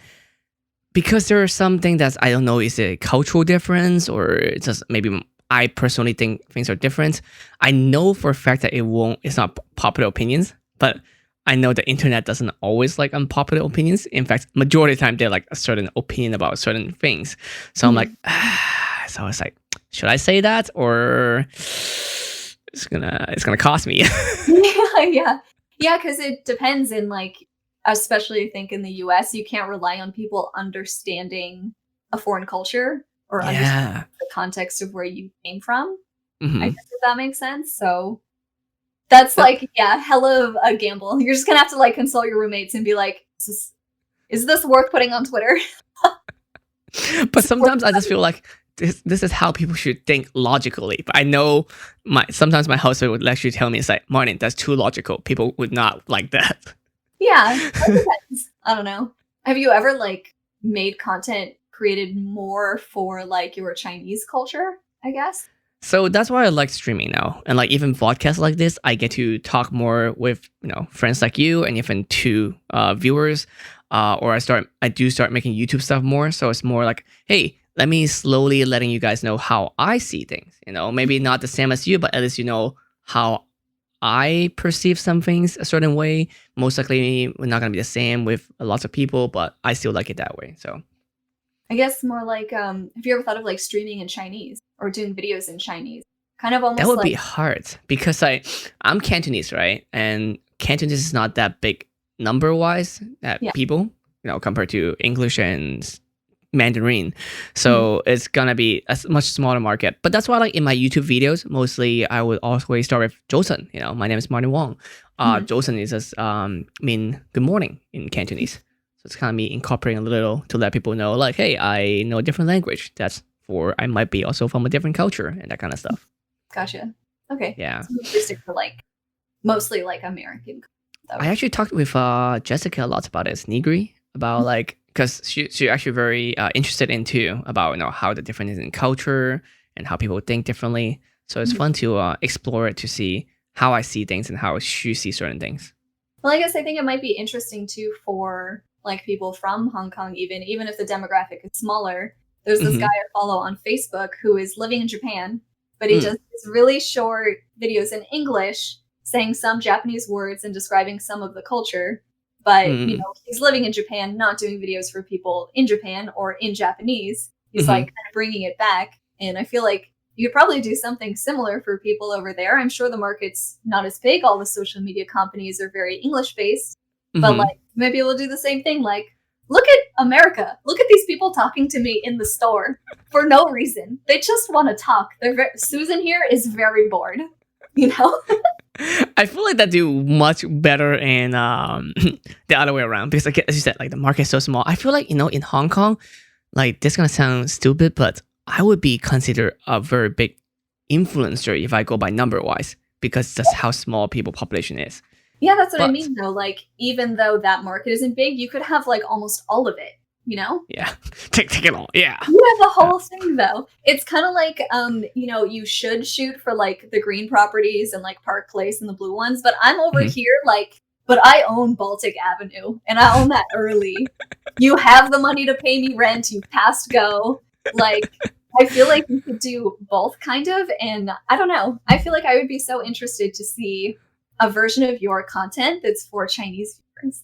because there are something that I don't know is a cultural difference or it's just maybe I personally think things are different. I know for a fact that it's not popular opinions, but I know the internet doesn't always like unpopular opinions. In fact, majority of the time they're like a certain opinion about certain things. So I'm like, Mhm. so I was like, should I say that or it's gonna cost me? Yeah, yeah. Yeah, because it depends in like, especially I think in the US, you can't rely on people understanding a foreign culture or understanding Yeah. the context of where you came from. I Hmm. guess if that makes sense. So that's That, like, yeah, hella of a gamble. You're just gonna have to like consult your roommates and be like, is this worth putting on Twitter? but Is it worth sometimes I just feel like this is how people should think logically. But I know sometimes my household would actually tell me it's like, Martin, that's too logical. People would not like that. Yeah, that depends. I don't know. Have you ever like made content created more for like your Chinese culture, I guess? So that's why I like streaming now. And like even podcasts like this, I get to talk more with, friends like you and even to viewers. Or I do start making YouTube stuff more. So it's more like, hey, let me slowly letting you guys know how I see things. Maybe not the same as you, but at least you know how I perceive some things a certain way. Most likely we're not gonna be the same with lots of people, but I still like it that way. So I guess more like have you ever thought of like streaming in Chinese or doing videos in Chinese? Kind of that almost would like be hard because I'm Cantonese, right? And Cantonese is not that big number wise at yeah. people, compared to English and Mandarin. So it's gonna be a much smaller market. But that's why, like in my YouTube videos, mostly I would always start with Joseon. My name is Martin Wong. Joseon is just mean good morning in Cantonese. So it's kind of me incorporating a little to let people know, like, hey, I know a different language. That's for I might be also from a different culture and that kind of stuff. Gotcha. Okay. Yeah. So linguistic for like mostly like American. I actually talked with Jessica a lot about it, Nigri, about like because she actually very interested in too about how the difference is in culture and how people think differently. So it's fun to explore it to see how I see things and how she sees certain things. Well, I guess I think it might be interesting too for like people from Hong Kong, even if the demographic is smaller. There's this guy I follow on Facebook who is living in Japan, but he does these really short videos in English saying some Japanese words and describing some of the culture. But, he's living in Japan, not doing videos for people in Japan or in Japanese. He's like kind of bringing it back. And I feel like you could probably do something similar for people over there. I'm sure the market's not as big. All the social media companies are very English based. But like maybe we'll do the same thing. Like, look at America. Look at these people talking to me in the store for no reason. They just want to talk. Susan here is very bored, I feel like that do much better in the other way around because, like, as you said, like the market is so small. I feel like in Hong Kong, like this gonna sound stupid, but I would be considered a very big influencer if I go by number wise because that's how small people population is. Yeah, that's what I mean though. Like even though that market isn't big, you could have like almost all of it. Yeah, take it all. Yeah, you have the whole thing though. It's kind of like you should shoot for like the green properties and like Park Place and the blue ones, but I'm over here like, but I own Baltic Avenue and I own that early. You have the money to pay me rent. You passed go. Like I feel like you could do both kind of, and I don't know. I feel like I would be so interested to see a version of your content that's for Chinese viewers.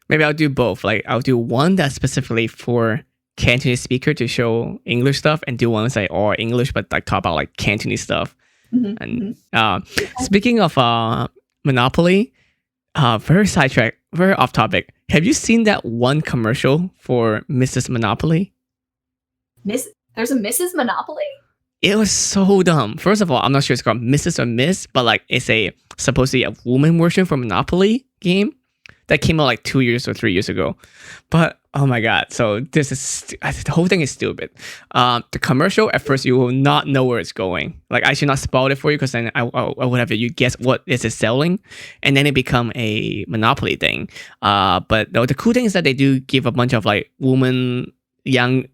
Maybe I'll do both. Like I'll do one that's specifically for Cantonese speaker to show English stuff, and do one that's like all English but like talk about like Cantonese stuff. And speaking of Monopoly, very sidetrack, very off topic. Have you seen that one commercial for Mrs. Monopoly? There's a Mrs. Monopoly? It was so dumb. First of all, I'm not sure it's called Mrs. or Miss, but like it's supposedly a woman version for Monopoly game that came out like 2 years or 3 years ago. But oh my god, so this is the whole thing is stupid. The commercial at first you will not know where it's going. Like I should not spoil it for you because then I would have you guess what is it selling, and then it become a Monopoly thing. But the cool thing is that they do give a bunch of like women, young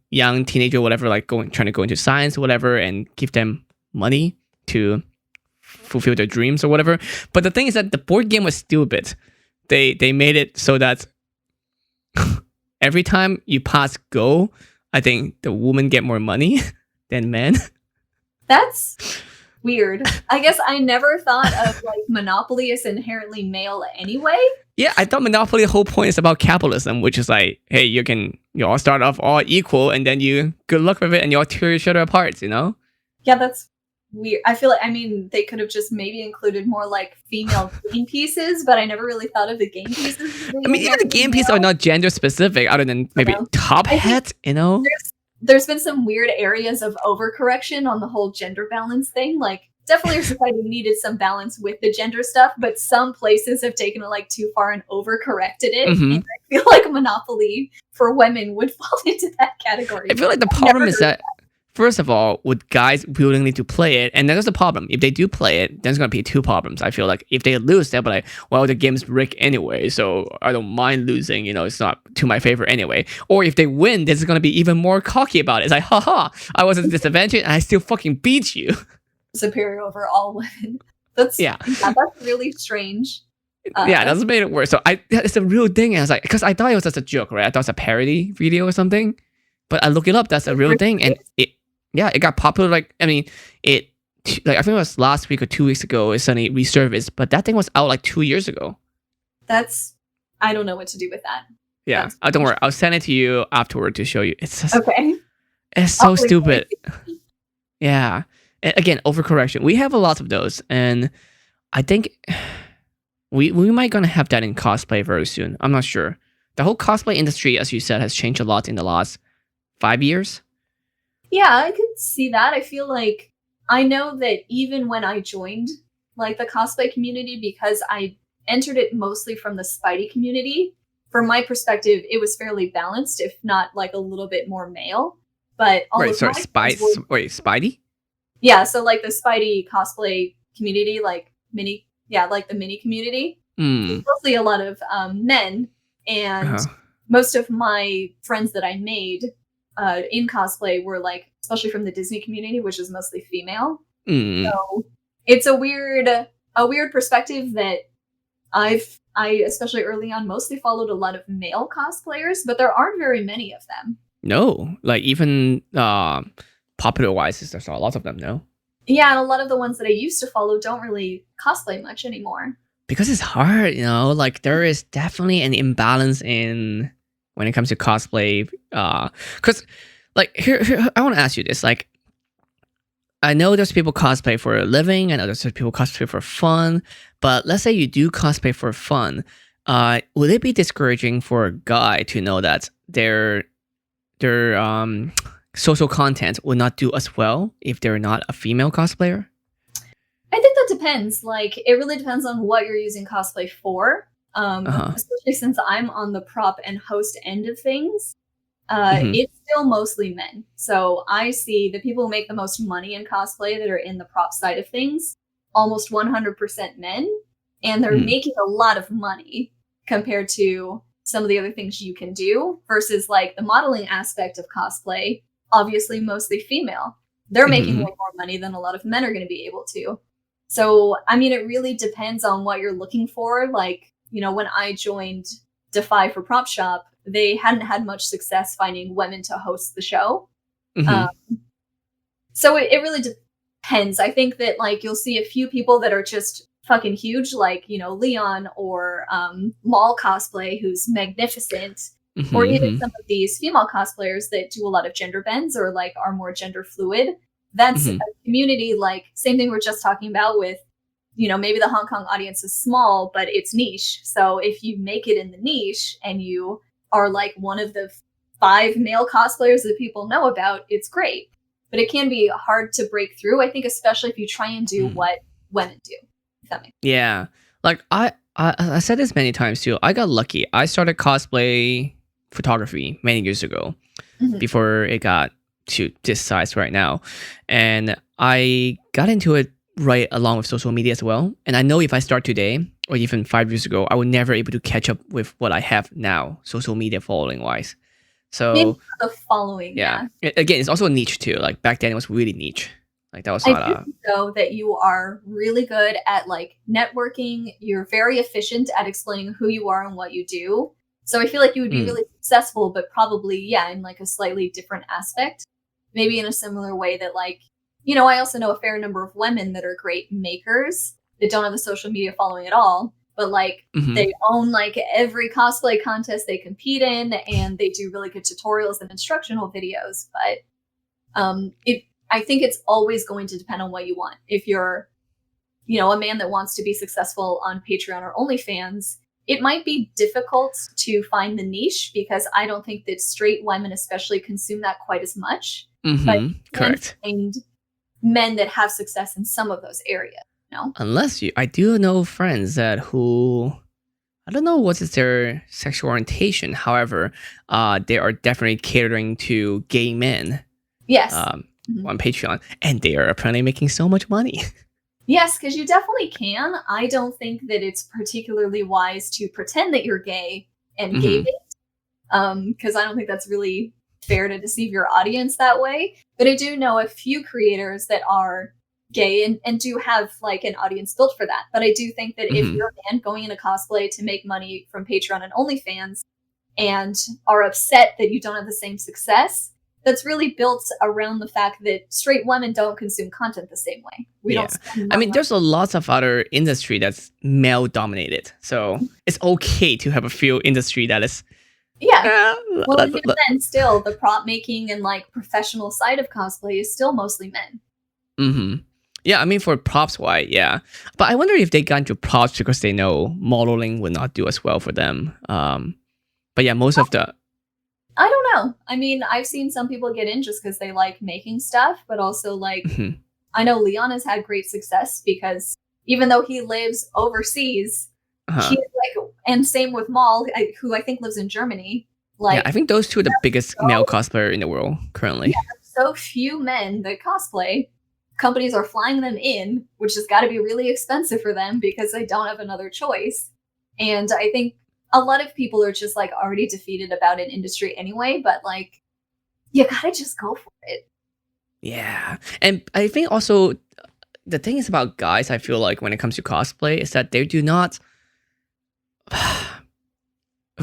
teenager, whatever, like trying to go into science or whatever, and give them money to fulfill their dreams or whatever. But the thing is that the board game was stupid. They made it so that every time you pass go, I think the women get more money than men. That's weird. I guess I never thought of like Monopoly as inherently male anyway. Yeah, I thought Monopoly, the whole point is about capitalism, which is like, hey, you all start off all equal, and then you good luck with it, and you all tear each other apart, Yeah, that's weird. I feel like, they could have just maybe included more like female game pieces, but I never really thought of the game pieces. Even the game pieces are not gender specific, other than maybe top hat, There's been some weird areas of overcorrection on the whole gender balance thing. Like, definitely our society needed some balance with the gender stuff, but some places have taken it like too far and overcorrected it. And I feel like Monopoly for women would fall into that category. I feel like the problem is that first of all, would guys willingly to play it? And that's the problem. If they do play it, there's going to be two problems. I feel like if they lose, they'll be like, well, the game's rigged anyway, so I don't mind losing. It's not to my favor anyway. Or if they win, they're going to be even more cocky about it. It's like, haha, I was at a disadvantage and I still fucking beat you. Superior over all women. That's really strange. That's made it worse. So it's a real thing. And I was like, because I thought it was just a joke, right? I thought it was a parody video or something. But I look it up. That's a real thing, and it got popular. Like I think it was last week or 2 weeks ago. It suddenly resurfaced, but that thing was out like 2 years ago. I don't know what to do with that. Yeah, don't worry. I'll send it to you afterward to show you. It's just okay. It's so stupid. Yeah. And again, overcorrection. We have a lot of those, and I think we might gonna have that in cosplay very soon. I'm not sure. The whole cosplay industry, as you said, has changed a lot in the last 5 years? Yeah, I could see that. I feel like I know that even when I joined like the cosplay community, because I entered it mostly from the Spidey community, from my perspective, it was fairly balanced, if not like a little bit more male. But all Right, of sorry, my friends were, Spidey? yeah, so like the Spidey cosplay community, like like the mini community, Hmm. it's mostly a lot of men, and Uh-huh. most of my friends that I made in cosplay were like, especially from the Disney community, which is mostly female. Mm. So it's a weird perspective that I especially early on mostly followed a lot of male cosplayers, but there aren't very many of them. No, like even popular wise, there's not lots of them. No, Yeah, and a lot of the ones that I used to follow don't really cosplay much anymore. because it's hard. Like there is definitely an imbalance in when it comes to cosplay. Because like here, I want to ask you this. Like, I know there's people cosplay for a living, and there's people cosplay for fun. But let's say you do cosplay for fun. Would it be discouraging for a guy to know that their social content would not do as well if they're not a female cosplayer? I think that depends. Like, it really depends on what you're using cosplay for. Uh-huh. Especially since I'm on the prop and host end of things, Hmm. it's still mostly men. So I see the people who make the most money in cosplay that are in the prop side of things, almost 100% men, and they're Mm. making a lot of money compared to some of the other things you can do versus like the modeling aspect of cosplay, obviously mostly female. They're making Hmm. way more money than a lot of men are going to be able to. So, I mean, it really depends on what you're looking for. Like, when I joined Defy for Prop Shop, they hadn't had much success finding women to host the show. Hmm. Um, so it really depends. I think that like you'll see a few people that are just fucking huge, like Leon or Maul cosplay, who's magnificent, or even Hmm. some of these female cosplayers that do a lot of gender bends or like are more gender fluid. That's a Hmm. community like same thing we're just talking about with maybe the Hong Kong audience is small, but it's niche. So if you make it in the niche and you are like one of the 5 male cosplayers that people know about, it's great. But it can be hard to break through, I think, especially if you try and do what women do. If that makes Yeah, like I said this many times too. I got lucky. I started cosplay photography many years ago sense. before it got to this size right now, and I got into it right along with social media as well. And I know if I start today or even 5 years ago, I would never able to catch up with what I have now, social media following wise. Maybe So the following, yeah, yeah. again, it's also a niche too. Like back then, it was really niche. Like that was I not do a. think, though, that you are really good at like networking. You're very efficient at explaining who you are and what you do. So I feel like you would be Mm, really successful, but probably, yeah, in like a slightly different aspect. Maybe in a similar way that, like, I also know a fair number of women that are great makers that don't have a social media following at all, but like mhm. they own like every cosplay contest they compete in and they do really good tutorials and instructional videos. But it I think it's always going to depend on what you want. If you're, a man that wants to be successful on Patreon or OnlyFans, it might be difficult to find the niche because I don't think that straight women especially consume that quite as much. But you can Correct. find men that have success in some of those areas, you know? Unless I do know friends that who I don't know what is their sexual orientation. However, they are definitely catering to gay men Yes. um, Mhm. on Patreon, and they are apparently making so much money. Yes, because you definitely can. I don't think that it's particularly wise to pretend that you're gay and gay Hmm. bait, because I don't think that's really fair to deceive your audience that way. But I do know a few creators that are gay and do have like an audience built for that. But I do think that if Hmm. you're a man going into cosplay to make money from Patreon and OnlyFans and are upset that you don't have the same success, that's really built around the fact that straight women don't consume content the same way. We Yeah, don't spend I money mean, on. there's a lots of other industry that's male dominated, so it's okay to have a few industry that is. Yeah. Uh, Well, and even then, still, the prop making and like professional side of cosplay is still mostly men. hmm. Yeah, I mean for props, why? Yeah, but I wonder if they got into props because they know modeling would not do as well for them. But yeah, most of the I don't know. I mean, I've seen some people get in just because they like making stuff, but also like Mhm. I know Leon has had great success because even though he lives overseas, Uh-huh. he's like, and same with Maul, who I think lives in Germany. Yeah, Like, I think those two are the biggest male so, cosplayer in the world yeah, currently. so few men that cosplay. Companies are flying them in, which has got to be really expensive for them because they don't have another choice. And I think a lot of people are just like already defeated about an industry anyway, but like, you gotta just go for it. Yeah. And I think also the thing is about guys, I feel like when it comes to cosplay, is that they do not.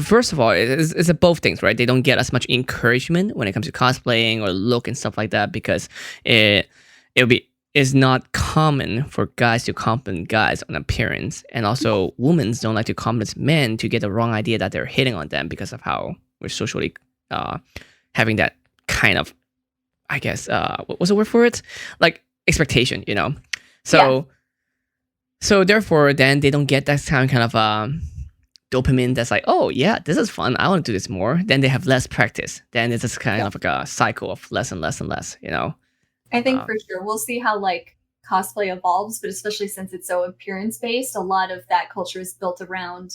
First of all, it's a both things, right? They don't get as much encouragement when it comes to cosplaying or look and stuff like that because it'll be it's not common for guys to compliment guys on appearance, and also women don't like to compliment men to get the wrong idea that they're hitting on them because of how we're socially uh, having that kind of, I guess, what was the word for it? Like expectation, you know. Yeah. So therefore, then they don't get that kind of dopamine that's like, oh yeah, this is fun. I want to do this more. Then they have less practice. Then it's just kind Yeah. of like a cycle of less and less and less. You know. I think Uh, for sure we'll see how like cosplay evolves, but especially since it's so appearance based, a lot of that culture is built around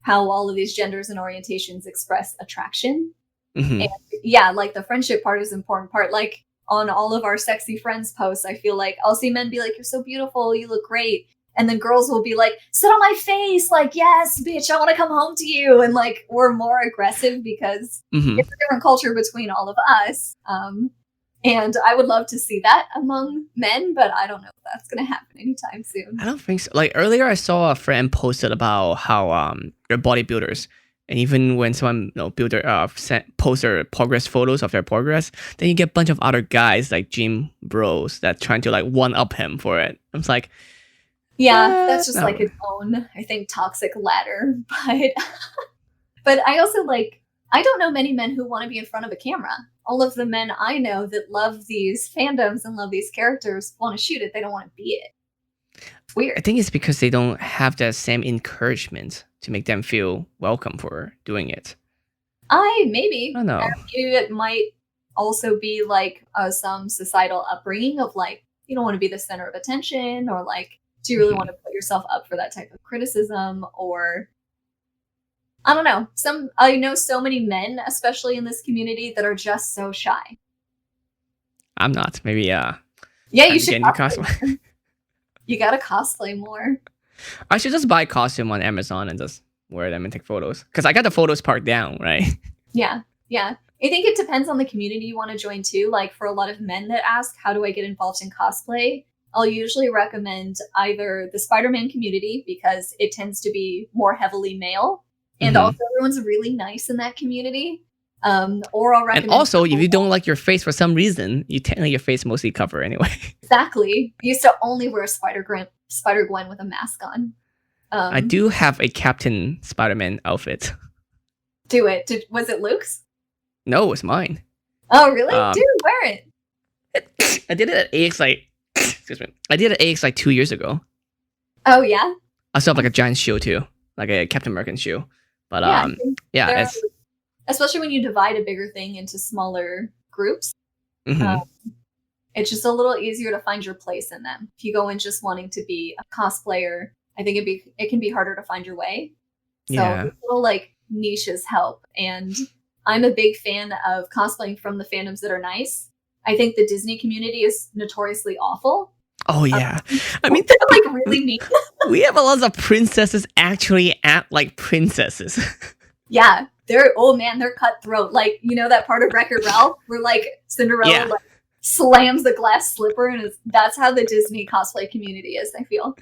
how all of these genders and orientations express attraction. mhm. And yeah, like the friendship part is an important part. Like on all of our sexy friends posts, I feel like I'll see men be like, "You're so beautiful, you look great." And then girls will be like, "Sit on my face," like, "Yes, bitch, I want to come home to you." And like we're more aggressive because Mhm. it's a different culture between all of us. And I would love to see that among men, but I don't know if that's going to happen anytime I soon. don't think so. Like earlier, I saw a friend posted about how they're bodybuilders, and even when someone builder post their progress photos of their progress, then you get a bunch of other guys like gym bros that trying to like one up him for it. I'm just like, Yeah, that's just like no. its own, I think, toxic ladder. But I also like, I don't know many men who want to be in front of a camera. All of the men I know that love these fandoms and love these characters want to shoot it. They don't want to be it. It's I weird. think it's because they don't have that same encouragement to make them feel welcome for doing it. I Maybe don't know. maybe it might also be like some societal upbringing of like you don't want to be the center of attention, or like do you really want Mhm. to put yourself up for that type of criticism, or I don't know. I know so many men, especially in this community, that are just so shy. I'm not. Maybe Yeah, you time to should get into cosplay cosplay. more. You gotta cosplay more. I should just buy costume on Amazon and just wear them and take photos. Because I got the photos part down, right? Yeah, yeah. I think it depends on the community you want to join too. Like for a lot of men that ask, how do I get involved in cosplay? I'll usually recommend either the Spider-Man community because it tends to be more heavily male, and Hmm. also everyone's really nice in that community. Or I'll And recommend also, if you don't like your face for some reason, you technically your face mostly cover anyway. exactly. I used to only wear Spider Gwen with a mask on. I Um, do have a Captain Spider-Man outfit. do it. Was it Luke's? No, it's mine. Oh, really? Dude, Um, wear it. I did it at AX like, excuse me. I did it at AX like 2 years ago. Oh, yeah. I still have like a giant shoe too, like a Captain American shoe. But Yeah, I think yeah, there, it's especially when you divide a bigger thing into smaller groups, um, mhm. it's just a little easier to find your place in them. If you go in just wanting to be a cosplayer, I think it can be harder to find your way. So Yeah. these little like niches help. And I'm a big fan of cosplaying from the fandoms that are nice. I think the Disney community is notoriously awful. Oh Um, yeah. I mean, they're like really mean. we have a lot of princesses actually act like princesses. Yeah, they're cutthroat. Like you know that part of Wreck-It Ralph where like Cinderella Yeah. like slams the glass slipper, and that's how the Disney cosplay community is. I feel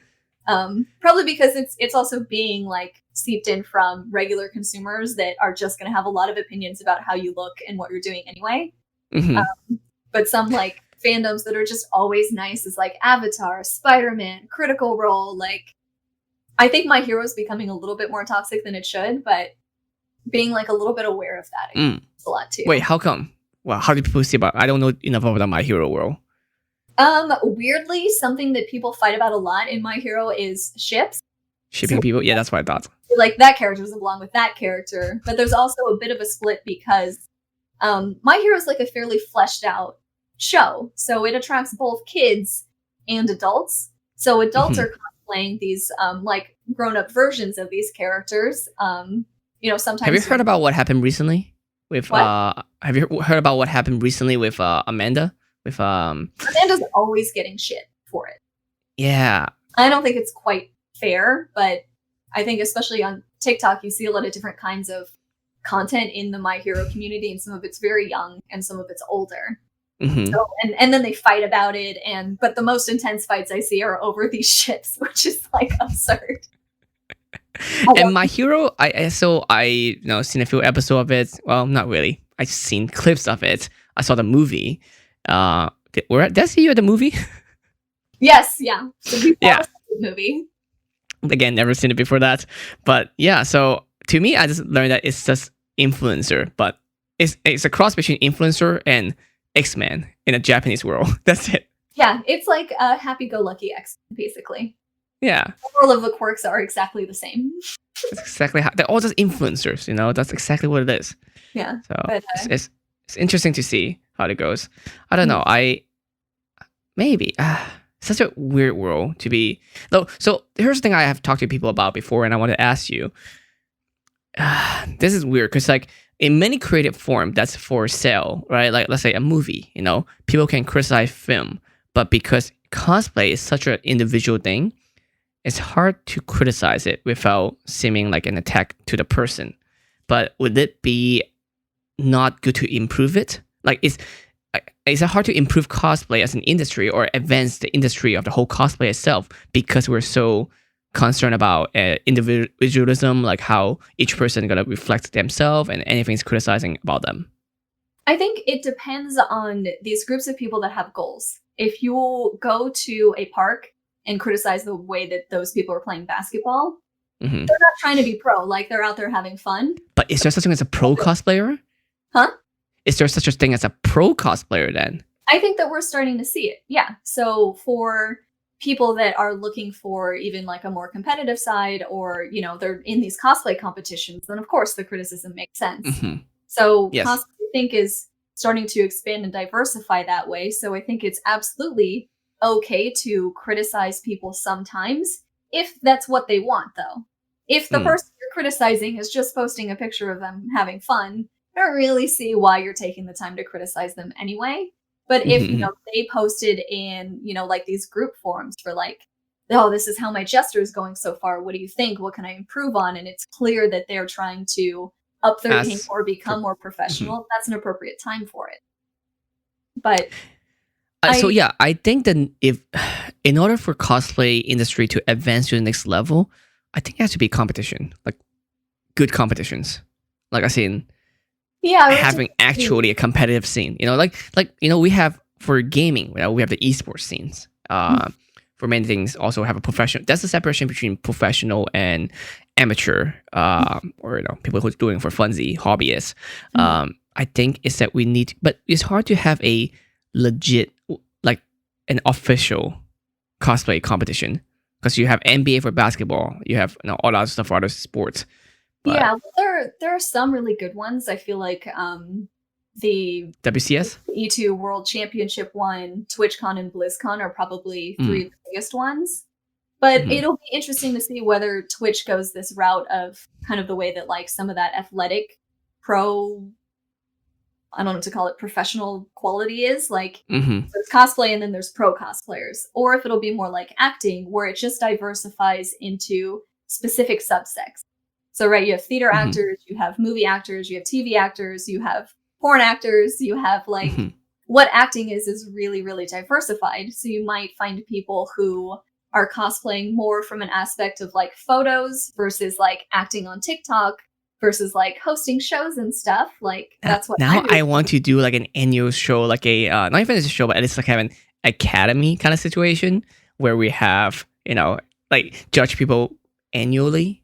probably because it's also being like seeped in from regular consumers that are just going to have a lot of opinions about how you look and what you're doing anyway. Hmm. But some like fandoms that are just always nice is like Avatar, Spider-Man, Critical Role. Like I think My Hero is becoming a little bit more toxic than it should, but being like a little bit aware of that, I think Mm. it's a lot too. Wait, how come? Well, how do people see about? I don't know enough about My Hero World. Weirdly, something that people fight about a lot in My Hero is ships. Shipping So people? Yeah, that's what I thought. like that character doesn't belong with that character, but there's also a bit of a split because My Hero is like a fairly fleshed out show, so it attracts both kids and adults. So adults Mhm. are cosplaying these like grown up versions of these characters. Have you Sometimes heard about what happened recently with what have you heard about what happened recently with Amanda? With Amanda's always getting shit for it. yeah. I don't think it's quite fair, but I think especially on TikTok, you see a lot of different kinds of content in the My Hero community, and some of it's very young and some of it's older. Hmm. So and then they fight about it, but the most intense fights I see are over these ships, which is like absurd. And My Hero, I seen a few episodes of it. Well, not really. I seen clips of it. I saw the movie. Did I see you at the movie? Yes, yeah. So we saw Yeah. the movie. Again, never seen it before that. But yeah, so to me, I just learned that it's just influencer, but it's a cross between influencer and X-Men in a Japanese world. That's it. Yeah, it's like a happy-go-lucky X, basically. Yeah. All of the quirks are exactly the same. That's exactly how they're all just influencers, That's exactly what it is. Yeah, So but it's interesting to see how it goes. I don't know. Maybe such a weird world to be. Though, so here's the thing I have talked to people about before, and I want to ask you. This is weird because, like, in many creative form, that's for sale, right? Like, let's say a movie. People can criticize film, but because cosplay is such an individual thing, it's hard to criticize it without seeming like an attack to the person. But would it be not good to improve it? Like, is it hard to improve cosplay as an industry or advance the industry of the whole cosplay itself because we're so concerned about individualism, like how each person is going to reflect themselves and anything's criticizing about them? I think it depends on these groups of people that have goals. If you go to a park and criticize the way that those people are playing basketball, Hmm. they're not trying to be pro. Like, they're out there having fun. But is there such a thing as a pro cosplayer? Huh? Is there such a thing as a pro cosplayer then? I think that we're starting to see it. Yeah. So for people that are looking for even like a more competitive side, or, they're in these cosplay competitions, then of course the criticism makes sense. Hmm. So Yes. cosplay, I think, is starting to expand and diversify that way. So I think it's absolutely okay to criticize people sometimes if that's what they want, though. If the Mm. person you're criticizing is just posting a picture of them having fun, I don't really see why you're taking the time to criticize them anyway. But if, Mhm. they posted in, like these group forums for like, oh, this is how my gesture is going so far. What do you think? What can I improve on? And it's clear that they're trying to up their game As or become more Mhm. professional. That's an appropriate time for it. But So I, yeah, I think that if in order for cosplay industry to advance to the next level, I think it has to be competition, like good competitions. Like I seen yeah, having actually a competitive scene. We have for gaming, we have the esports scenes. For many things, also have a professional. That's the separation between professional and amateur, or people who's doing for funsy hobbyists. I think is that we need, but it's hard to have a legit, like an official cosplay competition because you have NBA for basketball, you have all that stuff for other sports. But yeah, well, there are some really good ones. I feel like the WCS, E2 World Championship one, TwitchCon, and BlizzCon are probably three of the biggest ones. But Mhm. it'll be interesting to see whether Twitch goes this route of kind of the way that like some of that athletic pro, I don't know what to call it, professional quality is. Like, Mhm. there's cosplay and then there's pro cosplayers. Or if it'll be more like acting, where it just diversifies into specific subsects. So, right, you have theater Mhm. actors, you have movie actors, you have TV actors, you have porn actors, you have like Mhm. what acting is really, really diversified. So you might find people who are cosplaying more from an aspect of like photos versus like acting on TikTok versus like hosting shows and stuff. Like, that's what Now I'm I want to do like an annual show, like a not even a show, but at least like have an academy kind of situation where we have like judge people annually,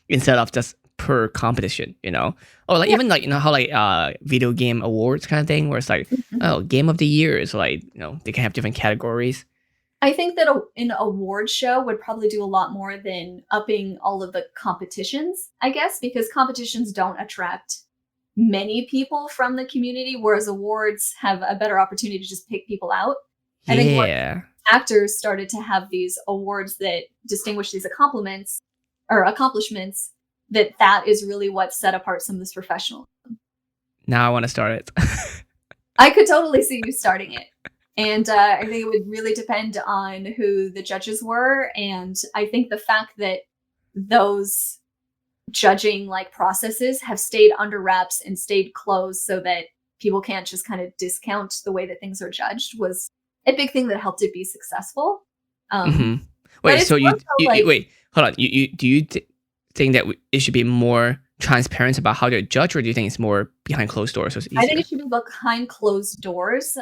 instead of just per competition, or like Yeah. even like how like video game awards kind of thing where it's like oh game of the year is like they can have different categories. I think that an award show would probably do a lot more than upping all of the competitions, I guess, because competitions don't attract many people from the community, whereas awards have a better opportunity to just pick people out. I think once Yeah. actors started to have these awards that distinguish these accomplishments, that is really what set apart some of this professional. Now I want to start it. I could totally see you starting it. And I think it would really depend on who the judges were. And I think the fact that those judging like processes have stayed under wraps and stayed closed so that people can't just kind of discount the way that things are judged was a big thing that helped it be successful. hmm But Wait, it's so more so like, wait, hold on. Do you think that it should be more transparent about how they're judged, or do you think it's more behind closed doors so it's I think easier? it should be behind closed doors.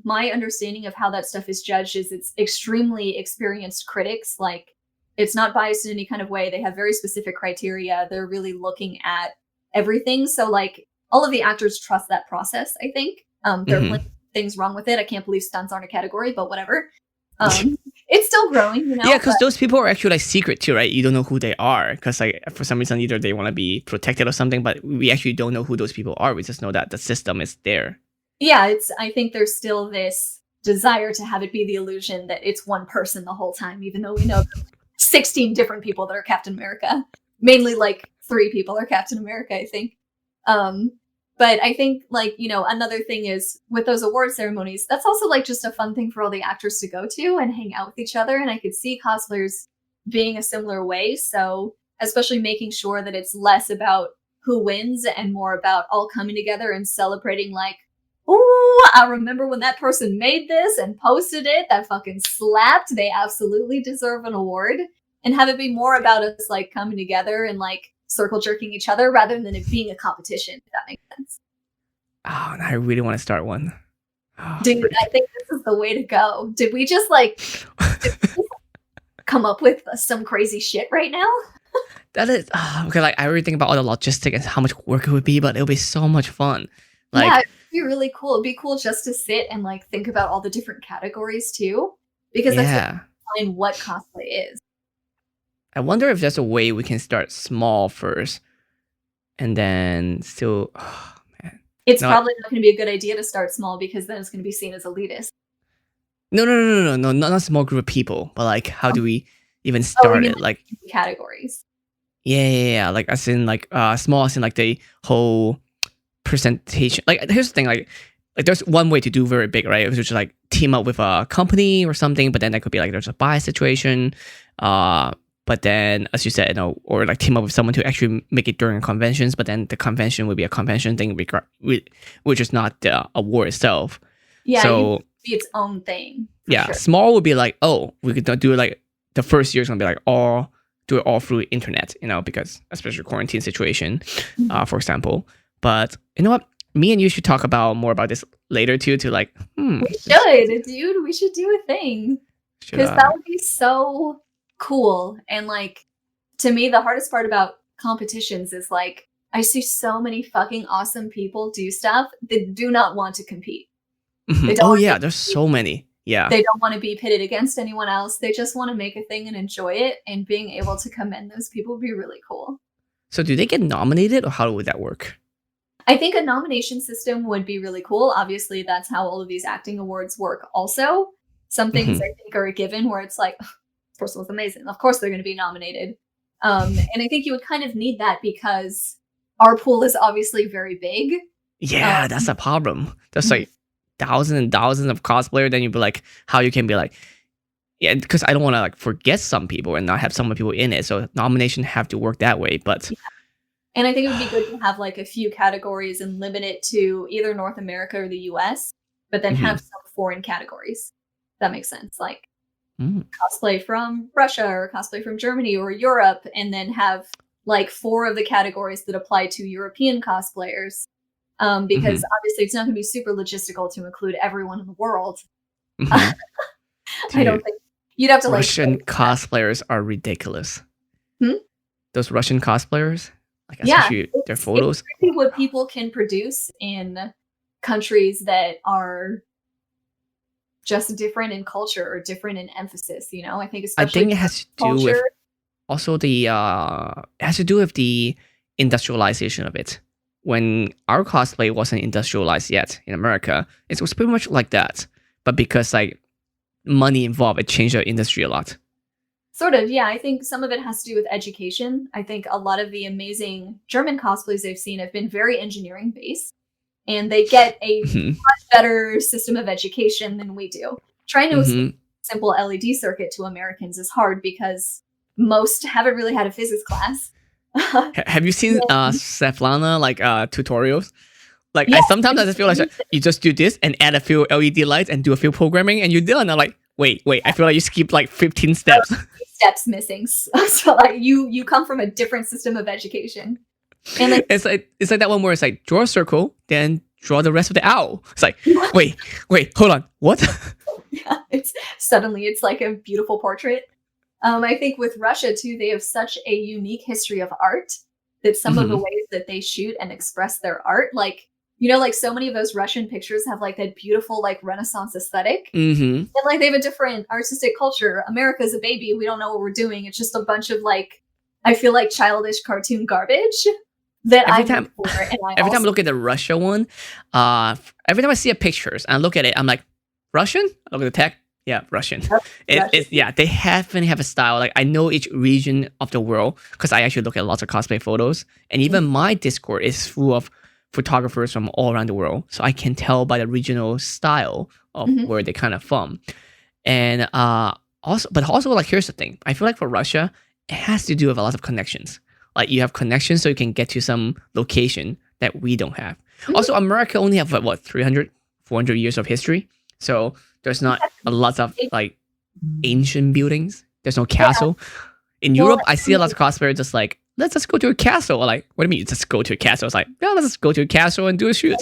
My understanding of how that stuff is judged is it's extremely experienced critics. Like, it's not biased in any kind of way. They have very specific criteria. They're really looking at everything. So, like, all of the actors trust that process, I think. There are hmm plenty of things wrong with it. I can't believe stunts aren't a category, but whatever. It's still growing, you know? Yeah, because those people are actually like secret too, right? You don't know who they are because like for some reason either they want to be protected or something, but we actually don't know who those people are. We just know that the system is there. Yeah, I think there's still this desire to have it be the illusion that it's one person the whole time, even though we know there are 16 different people that are Captain America. Mainly like 3 people are Captain America, I think. But I think, like, you know, another thing is with those award ceremonies, that's also like just a fun thing for all the actors to go to and hang out with each other. And I could see cosplayers being a similar way. So, especially making sure that it's less about who wins and more about all coming together and celebrating, like, oh, I remember when that person made this and posted it. That fucking slapped. They absolutely deserve an award. And have it be more about us, like, coming together and, like, circle jerking each other rather than it being a competition, if that makes sense. Oh, and I really want to start one. Oh, Dude, freak. I think this is the way to go. Did we just come up with some crazy shit right now? That is okay. Like I already think about all the logistics and how much work it would be, but it'll be so much fun. Yeah, Like, it'd be really cool. It'd be cool just to sit and like think about all the different categories too, because that's going to yeah. define what cosplay is. I wonder if there's a way we can start small first, and then still. Oh, man. It's No, probably not going to be a good idea to start small because then it's going to be seen as elitist. no, not a small group of people, but like, how do we even Oh, you start mean it? Like, like categories? yeah. Like, as in, like, small, as in, like, the whole presentation. Like, here's the thing, like, there's one way to do very big, right? Which is like team up with a company or something, but then that could be like there's a bias situation. But then, as you said, you know, or like team up with someone to actually make it during conventions, but then the convention would be a convention thing, which is not the award itself. Yeah, So, you be its own thing. For yeah, sure. small would be like, oh, we could do it like the first year is gonna be like do it all through internet, you know, because especially quarantine situation, for example. But you know what? Me and you should talk about more about this later too. To like, We should, dude. We should do a thing should because that would be so cool. And like, to me, the hardest part about competitions is like I see so many fucking awesome people do stuff that do not want to compete. They don't oh want yeah, to there's compete. so many. Yeah. They don't want to be pitted against anyone else. They just want to make a thing and enjoy it. And being able to commend those people would be really cool. So do they get nominated, or how would that work? I think a nomination system would be really cool. Obviously, that's how all of these acting awards work also. Some things I think are a given where it's like, this person was amazing. Of course they're going to be nominated. And I think you would kind of need that because our pool is obviously very big. Yeah, that's a problem. There's like thousands and thousands of cosplayers. Then you'd be like, how you can be like, yeah, because I don't want to like forget some people and not have some people in it. So nomination have to work that way. But And I think it would be good to have like a few categories and limit it to either North America or the US, but then have some foreign categories. That makes sense. Like cosplay from Russia or cosplay from Germany or Europe, and then have like 4 of the categories that apply to European cosplayers. Because obviously it's not going to be super logistical to include everyone in the world. I don't think you'd have to Russian like cosplayers are ridiculous. Hmm? Those Russian cosplayers, like Yeah, especially their photos. It's crazy what people can produce in countries that are just different in culture or different in emphasis. You know, I think I especially think it has to do with culture. also the it has to do with the industrialization of it. when our cosplay wasn't industrialized yet in America, it was pretty much like that. But because like money involved, it changed the industry a lot. Sort of, yeah. I think some of it has to do with education. I think a lot of the amazing German cosplays I've seen have been very engineering based, and they get a Hmm. much better system of education than we do. Trying to explain Hmm. a simple LED circuit to Americans is hard because most haven't really had a physics class. Have you seen Yeah. Svetlana like tutorials? Like I Yes, sometimes I just feel like you just do this and add a few LED lights and do a few programming and you're done. I'm like, wait, I feel like you skipped like 15 steps. steps missing. So like you come from a different system of education. And like It's like that one where it's like draw a circle, then draw the rest of the owl. It's like, wait, hold on, what? yeah, it's like a beautiful portrait. I think with Russia too, they have such a unique history of art that some of the Mhm. ways that they shoot and express their art, like like so many of those Russian pictures have like that beautiful like Renaissance aesthetic. Mhm. And like they have a different artistic culture. America's a baby. We don't know what we're doing. It's just a bunch of like I feel like childish cartoon garbage that Every I time, look for, and I every time I also look at the Russia one, every time I see a pictures and I look at it, I'm like, Russian. I look at the tag, yeah, Russian. love Russian. It's yeah, they definitely have a style. Like I know each region of the world because I actually look at lots of cosplay photos, and even my Discord is full of photographers from all around the world, so I can tell by the regional style of Mhm. where they kind of from. And also like here's the thing, I feel like for Russia, it has to do with a lot of connections. Like you have connections so you can get to some location that we don't have. Mhm. Also, America only have what 300, 400 years of history, so there's not a lot of like ancient buildings. There's no castle. In Well, Europe, I see a lot of cosplayers just like, let's just go to a castle. Or like, what do you mean just go to a castle? It's like, yeah, let's just go to a castle and do a shoot.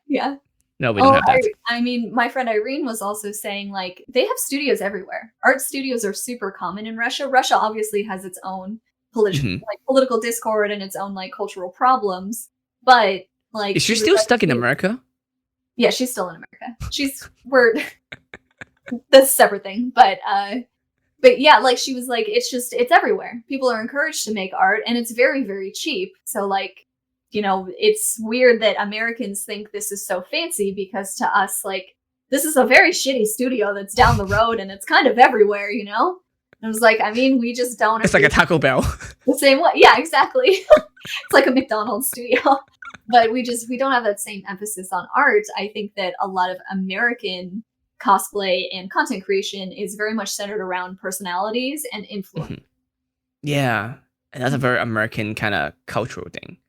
yeah. No, we don't have that. I mean, my friend Irene was also saying like they have studios everywhere. Art studios are super common in Russia. Russia obviously has its own Mhm. political discord and its own like cultural problems, but like Is she was still like, stuck in America? yeah, she's still in America. We're that's a separate thing, but yeah, like she was like it's everywhere. People are encouraged to make art and it's very very cheap. So like it's weird that Americans think this is so fancy because to us, like, this is a very shitty studio that's down the road and it's kind of everywhere, And I was like, I mean, we just don't. It's like a Taco Bell. The same way. Yeah, exactly. It's like a McDonald's studio. But we don't have that same emphasis on art. I think that a lot of American cosplay and content creation is very much centered around personalities and influence. Mhm. Yeah, and that's a very American kind of cultural thing.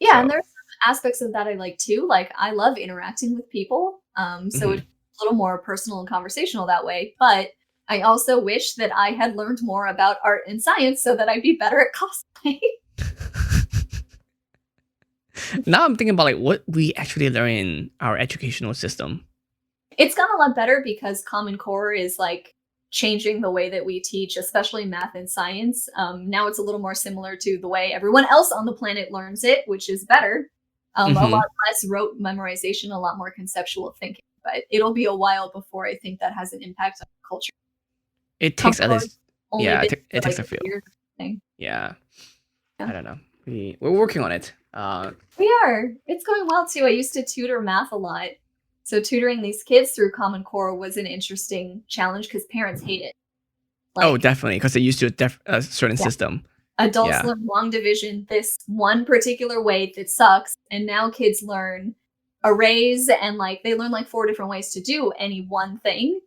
Yeah, So, and there's some aspects of that I like too. Like I love interacting with people. So mhm. it's a little more personal and conversational that way. But I also wish that I had learned more about art and science so that I'd be better at cosplay. Now I'm thinking about like what we actually learn in our educational system. It's gotten a lot better because Common Core is like changing the way that we teach, especially math and science. Now it's a little more similar to the way everyone else on the planet learns it, which is better. A Mhm. lot less rote memorization, a lot more conceptual thinking. But it'll be a while before I think that has an impact on culture. It takes at Common least only yeah, been it for, takes like a few. years thing. Yeah, Yeah. I don't know. We're working on it. We are. It's going well too. I used to tutor math a lot. So tutoring these kids through Common Core was an interesting challenge because parents hate it. Oh, Like, definitely, because they used to a certain yeah, system. adults Yeah. learn long division this one particular way that sucks, and now kids learn arrays and like they learn like 4 different ways to do any one thing.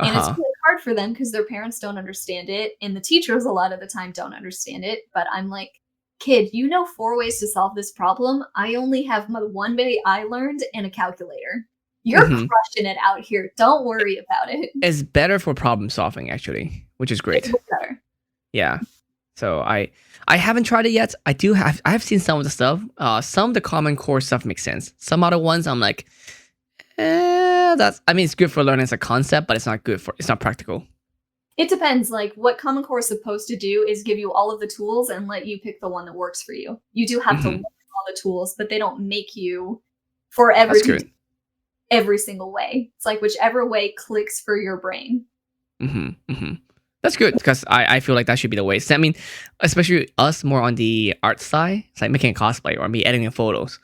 And it's Uh-huh. really hard for them because their parents don't understand it, and the teachers a lot of the time don't understand it. But I'm like, kid, 4 ways to solve this problem. I only have my one way I learned and a calculator. You're Mhm. crushing it out here. Don't worry about it. It's better for problem solving actually, which is great. It's way better. Yeah. So I haven't tried it yet. I've seen some of the stuff. Some of the Common Core stuff makes sense. Some other ones I'm like, it's good for learning as a concept, but it's not practical. It depends. Like what Common Core is supposed to do is give you all of the tools and let you pick the one that works for you. You do have to Mhm. learn all the tools, but they don't make you forever That's to good. do every single way. It's like whichever way clicks for your brain. That's good because I feel like that should be the way. So, I mean, especially us more on the art side, it's like making a cosplay or me editing photos.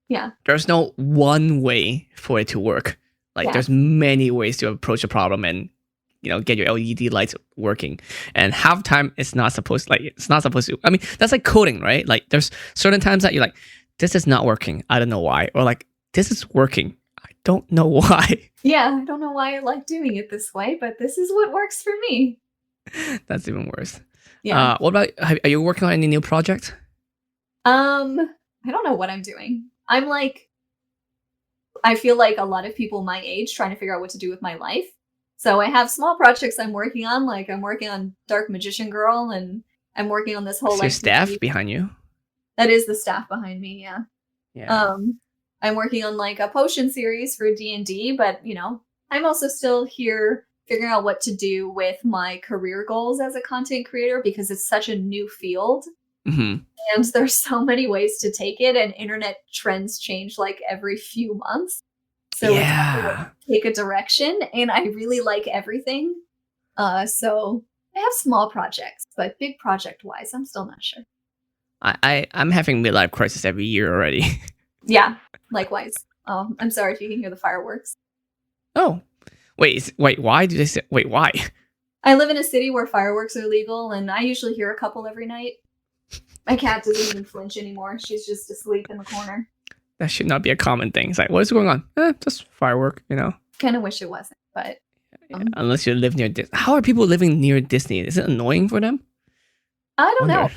Yeah. There's no one way for it to work. Like Yeah. there's many ways to approach a problem and get your LED lights working. And half time it's not supposed to. I mean, that's like coding, right? Like there's certain times that you're like, this is not working. I don't know why. Or like, this is working. I don't know why. Yeah, I don't know why I like doing it this way, but this is what works for me. That's even worse. Yeah. What about, are you working on any new projects? I don't know what I'm doing. I'm like, I feel like a lot of people my age trying to figure out what to do with my life. So I have small projects I'm working on, like I'm working on Dark Magician Girl, and I'm working on this whole Is your staff behind you? That is the staff behind me, yeah. Yeah. I'm working on like a potion series for D&D, but I'm also still here figuring out what to do with my career goals as a content creator because it's such a new field. Mm-hmm. And there's so many ways to take it, and internet trends change like every few months. So it's hard to like, take a direction, and I really like everything. So I have small projects, but big project wise, I'm still not sure. I'm having midlife crisis every year already. Yeah, likewise. I'm sorry if you can hear the fireworks. Oh, wait, why do they say, why? I live in a city where fireworks are legal, and I usually hear a couple every night. My cat doesn't even flinch anymore. She's just asleep in the corner. That should not be a common thing. It's like, what is going on? Just firework, Kind of wish it wasn't, but... Unless you live near Disney. How are people living near Disney? Is it annoying for them? I don't know.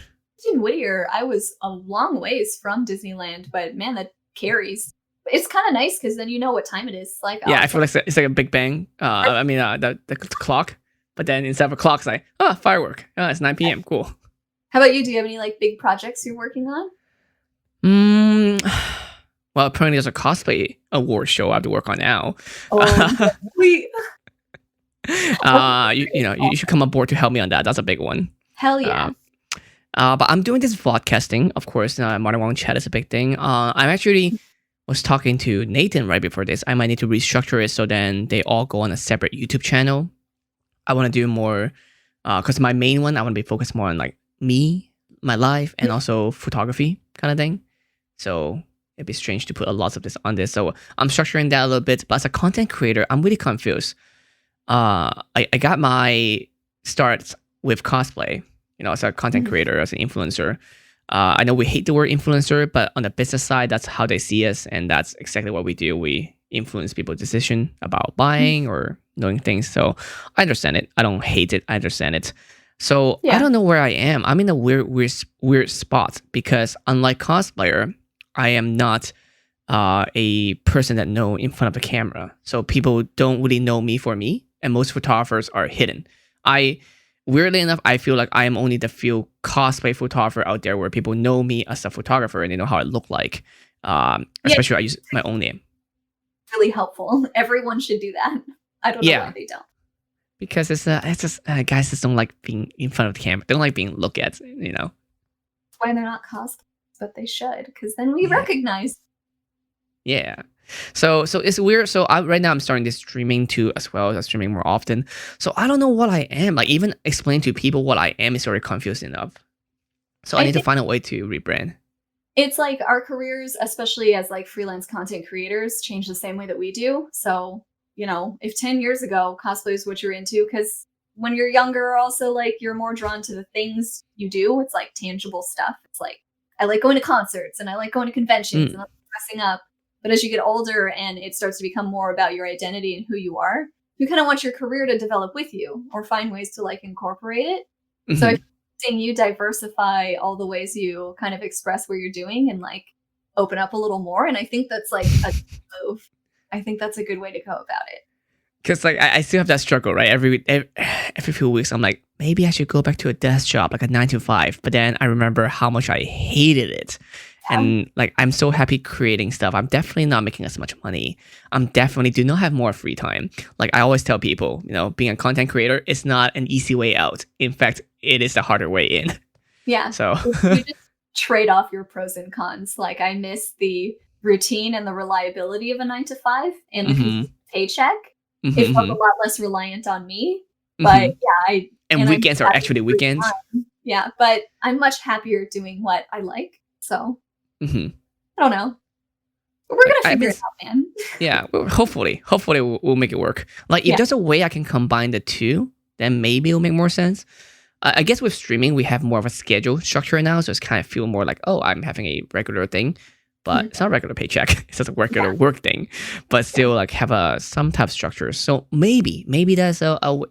In Whittier, I was a long ways from Disneyland, but man, that carries. It's kind of nice because then you know what time it is. Like, I feel like it's like a Big Bang. I mean, the clock, but then instead of a clock, it's like, firework. It's 9 p.m. Cool. How about you? Do you have any like big projects you're working on? Well, apparently there's a cosplay award show I have to work on now. Oh, you should come aboard to help me on that. That's a big one. Hell yeah. But I'm doing this vodcasting, of course. Modern Wong chat is a big thing. I'm actually was talking to Nathan right before this. I might need to restructure it so then they all go on a separate YouTube channel. I want to do more because my main one I want to be focused more on like me, my life, and also photography kind of thing. So it'd be strange to put a lot of this on this. So I'm structuring that a little bit. But as a content creator, I'm really confused. I got my start with cosplay. As a content creator, as an influencer. I know we hate the word influencer, but on the business side, that's how they see us. And that's exactly what we do. We influence people's decision about buying or knowing things. So I understand it. I don't hate it. I understand it. So I don't know where I am. I'm in a weird spot because unlike cosplayer, I am not a person that know in front of the camera. So people don't really know me for me. And most photographers are hidden. Weirdly enough, I feel like I am only the few cosplay photographer out there where people know me as a photographer and they know how I look like. Especially I use my own name. Really helpful. Everyone should do that. I don't know why they don't. Because it's just guys just don't like being in front of the camera. They don't like being looked at. That's why they're not cosplayers, but they should, because then we recognize. Yeah. So it's weird. So right now I'm starting this streaming too as well. I'm streaming more often. So I don't know what I am. Like even explaining to people what I am is already confusing enough. So I need to find a way to rebrand. It's like our careers, especially as like freelance content creators, change the same way that we do. So, if 10 years ago cosplay is what you're into, because when you're younger, also like you're more drawn to the things you do. It's like tangible stuff. It's like I like going to concerts and I like going to conventions and I like dressing up. But as you get older and it starts to become more about your identity and who you are, you kind of want your career to develop with you or find ways to like incorporate it. Mm-hmm. So I've seen you diversify all the ways you kind of express what you're doing and like open up a little more. And I think that's like a move. I think that's a good way to go about it. Because like I still have that struggle, right? Every few weeks, I'm like, maybe I should go back to a desk job, like a 9 to 5. But then I remember how much I hated it. And like, I'm so happy creating stuff. I'm definitely not making as much money. I'm definitely do not have more free time. Like I always tell people, being a content creator is not an easy way out. In fact, it is the harder way in. Yeah. So you just trade off your pros and cons. Like I miss the routine and the reliability of a 9 to 5 and the paycheck. It felt a lot less reliant on me. But and weekends are actually weekends. Yeah. But I'm much happier doing what I like. So I don't know. But we're Like gonna I figure mean, it out, man. yeah, well, hopefully we'll make it work. Like if Yeah. there's a way I can combine the two, then maybe it'll make more sense. I guess with streaming, we have more of a schedule structure now, so it's kind of feel more like, oh, I'm having a regular thing, but Mhm. it's not a regular paycheck. It's just a regular Yeah. work thing, but Yeah. still like have a some type of structure. So maybe that's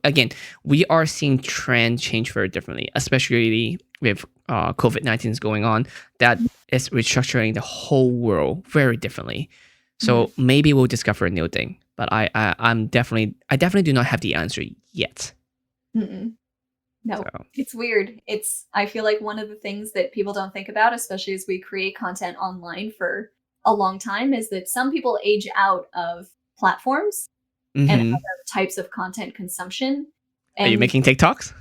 again, we are seeing trend change very differently, especially with COVID-19 is going on. That is restructuring the whole world very differently. Mhm. So maybe we'll discover a new thing, but I definitely do not have the answer yet. Mm-mm. No, So. it's weird. I feel like one of the things that people don't think about, especially as we create content online for a long time, is that some people age out of platforms and Mhm. other types of content consumption. Are you And making TikToks?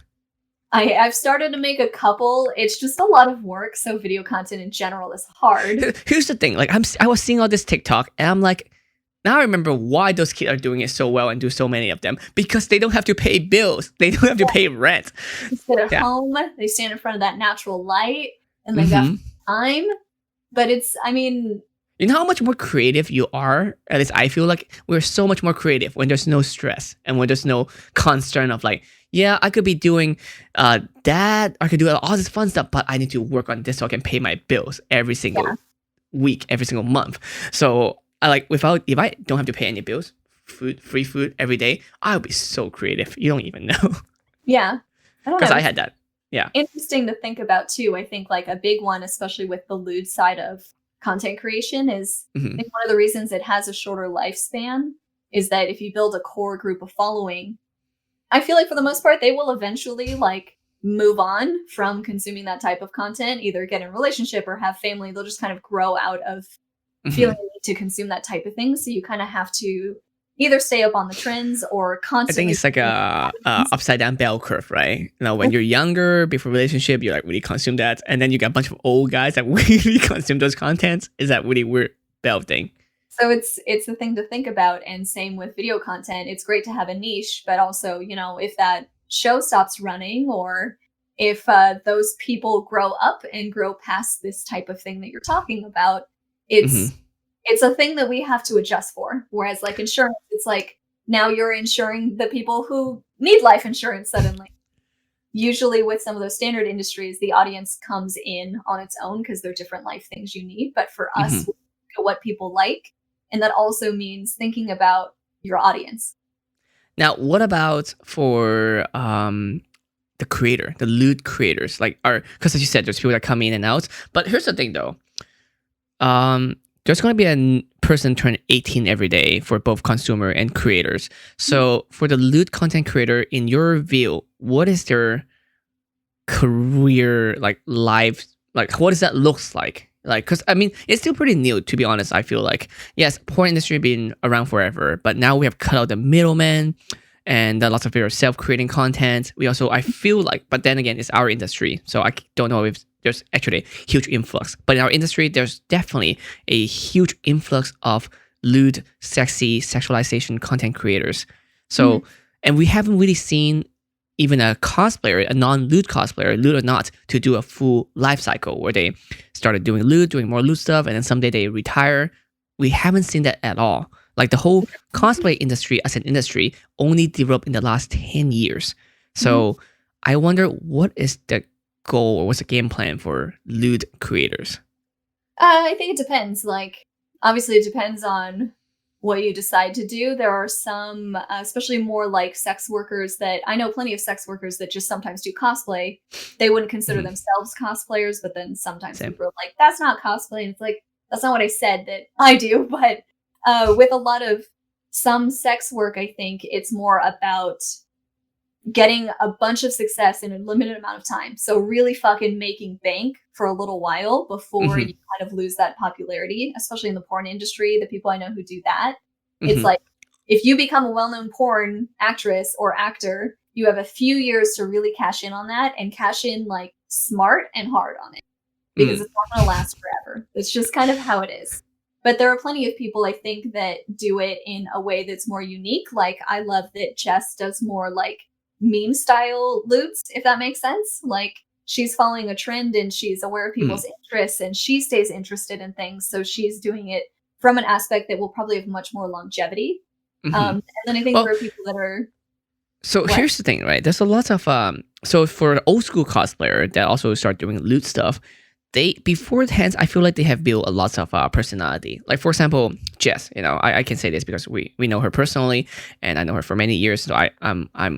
I've started to make a couple. It's just a lot of work. So video content in general is hard. Here's the thing. Like I was seeing all this TikTok, and I'm like, now I remember why those kids are doing it so well and do so many of them because they don't have to pay bills. They don't have to pay rent. They sit at Yeah. home, they stand in front of that natural light, and they got Hmm. time. But I mean, You know how much more creative you are? At least I feel like we're so much more creative when there's no stress and when there's no concern of like, yeah, I could be doing that. I could do all this fun stuff, but I need to work on this so I can pay my bills every single yeah, week, every single month. So I like if I don't have to pay any bills, free food every day, I'll be so creative. You don't even know yeah. I don't because know. I had that. Yeah. Interesting to think about too. I think like a big one, especially with the lewd side of content creation, is I Hmm. think one of the reasons it has a shorter lifespan is that if you build a core group of following, I feel like for the most part they will eventually like move on from consuming that type of content, either get in a relationship or have family. They'll just kind of grow out of Hmm. feeling the need to consume that type of thing. So you kind of have to either stay up on the trends or I think constantly it's like a upside down bell curve, right? You know, when you're younger, before relationship, you like really consume that, and then you get a bunch of old guys that really consume those contents. Is that really weird bell thing? So it's the thing to think about, and same with video content. It's great to have a niche, but also, if that show stops running, or if those people grow up and grow past this type of thing that you're talking about, Hmm. it's a thing that we have to adjust for. Whereas like insurance, it's like now you're insuring the people who need life insurance suddenly. Usually with some of those standard industries, the audience comes in on its own because they're different life things you need. But for Hmm. us, we look at what people like. And that also means thinking about your audience. Now, what about for the creator, the lewd creators? Like, are because as you said, there's people that come in and out. But here's the thing, though. There's going to be a person turn 18 every day for both consumer and creators. So, for the lewd content creator, in your view, what is their career like life like? What does that looks like? Like, because I mean, it's still pretty new to be honest. I feel like yes, porn industry been around forever, but now we have cut out the middleman, and lots of people are self-creating content. We also, I feel like, but then again, it's our industry, so I don't know if there's actually a huge influx. But in our industry, there's definitely a huge influx of lewd, sexy, sexualization content creators. So, Mhm. and we haven't really seen even a cosplayer, a non-lewd cosplayer, lewd or not, to do a full life cycle where they started doing lewd, doing more lewd stuff, and then someday they retire. We haven't seen that at all. Like the whole cosplay industry as an industry only developed in the last 10 years. Mhm. So I wonder what is the goal or what's the game plan for lewd creators? I think it depends. Like, obviously, it depends on what you decide to do. There are some, especially more like sex workers that I know plenty of sex workers that just sometimes do cosplay. They wouldn't consider Mhm. themselves cosplayers, but then sometimes Same. people are like, that's not cosplay. And it's like, that's not what I said that I do. But with a lot of some sex work, I think it's more about getting a bunch of success in a limited amount of time. So really fucking making bank for a little while before Hmm. you kind of lose that popularity, especially in the porn industry, the people I know who do that. It's Hmm. like if you become a well-known porn actress or actor, you have a few years to really cash in on that and cash in like smart and hard on it because Mm. it's not going to last forever. It's just kind of how it is. But there are plenty of people I think that do it in a way that's more unique. Like I love that Jess does more like meme style loots, if that makes sense. Like she's following a trend and she's aware of Mm. people's interests and she stays interested in things. So she's doing it from an aspect that will probably have much more longevity. Hmm. And then I think Well, for people that are so what? here's the thing, right? There's a lot of so for an old school cosplayer that also start doing loot stuff, they beforehand I feel like they have built a lot of personality. Like for example, Jess, I can say this because we know her personally and I know her for many years, so I'm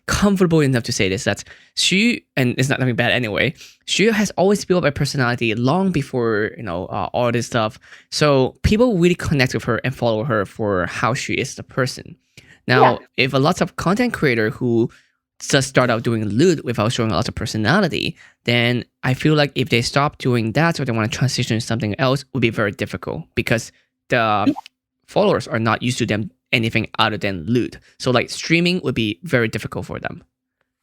comfortable enough to say this, that she, and it's not nothing bad anyway, she has always built a personality long before all this stuff, so people really connect with her and follow her for how she is the person. Yeah. Now if a lot of content creator who just start out doing loot without showing a lot of personality, then I feel like if they stop doing that or they want to transition to something else, it would be very difficult because the followers are not used to them anything other than loot. So like streaming would be very difficult for them.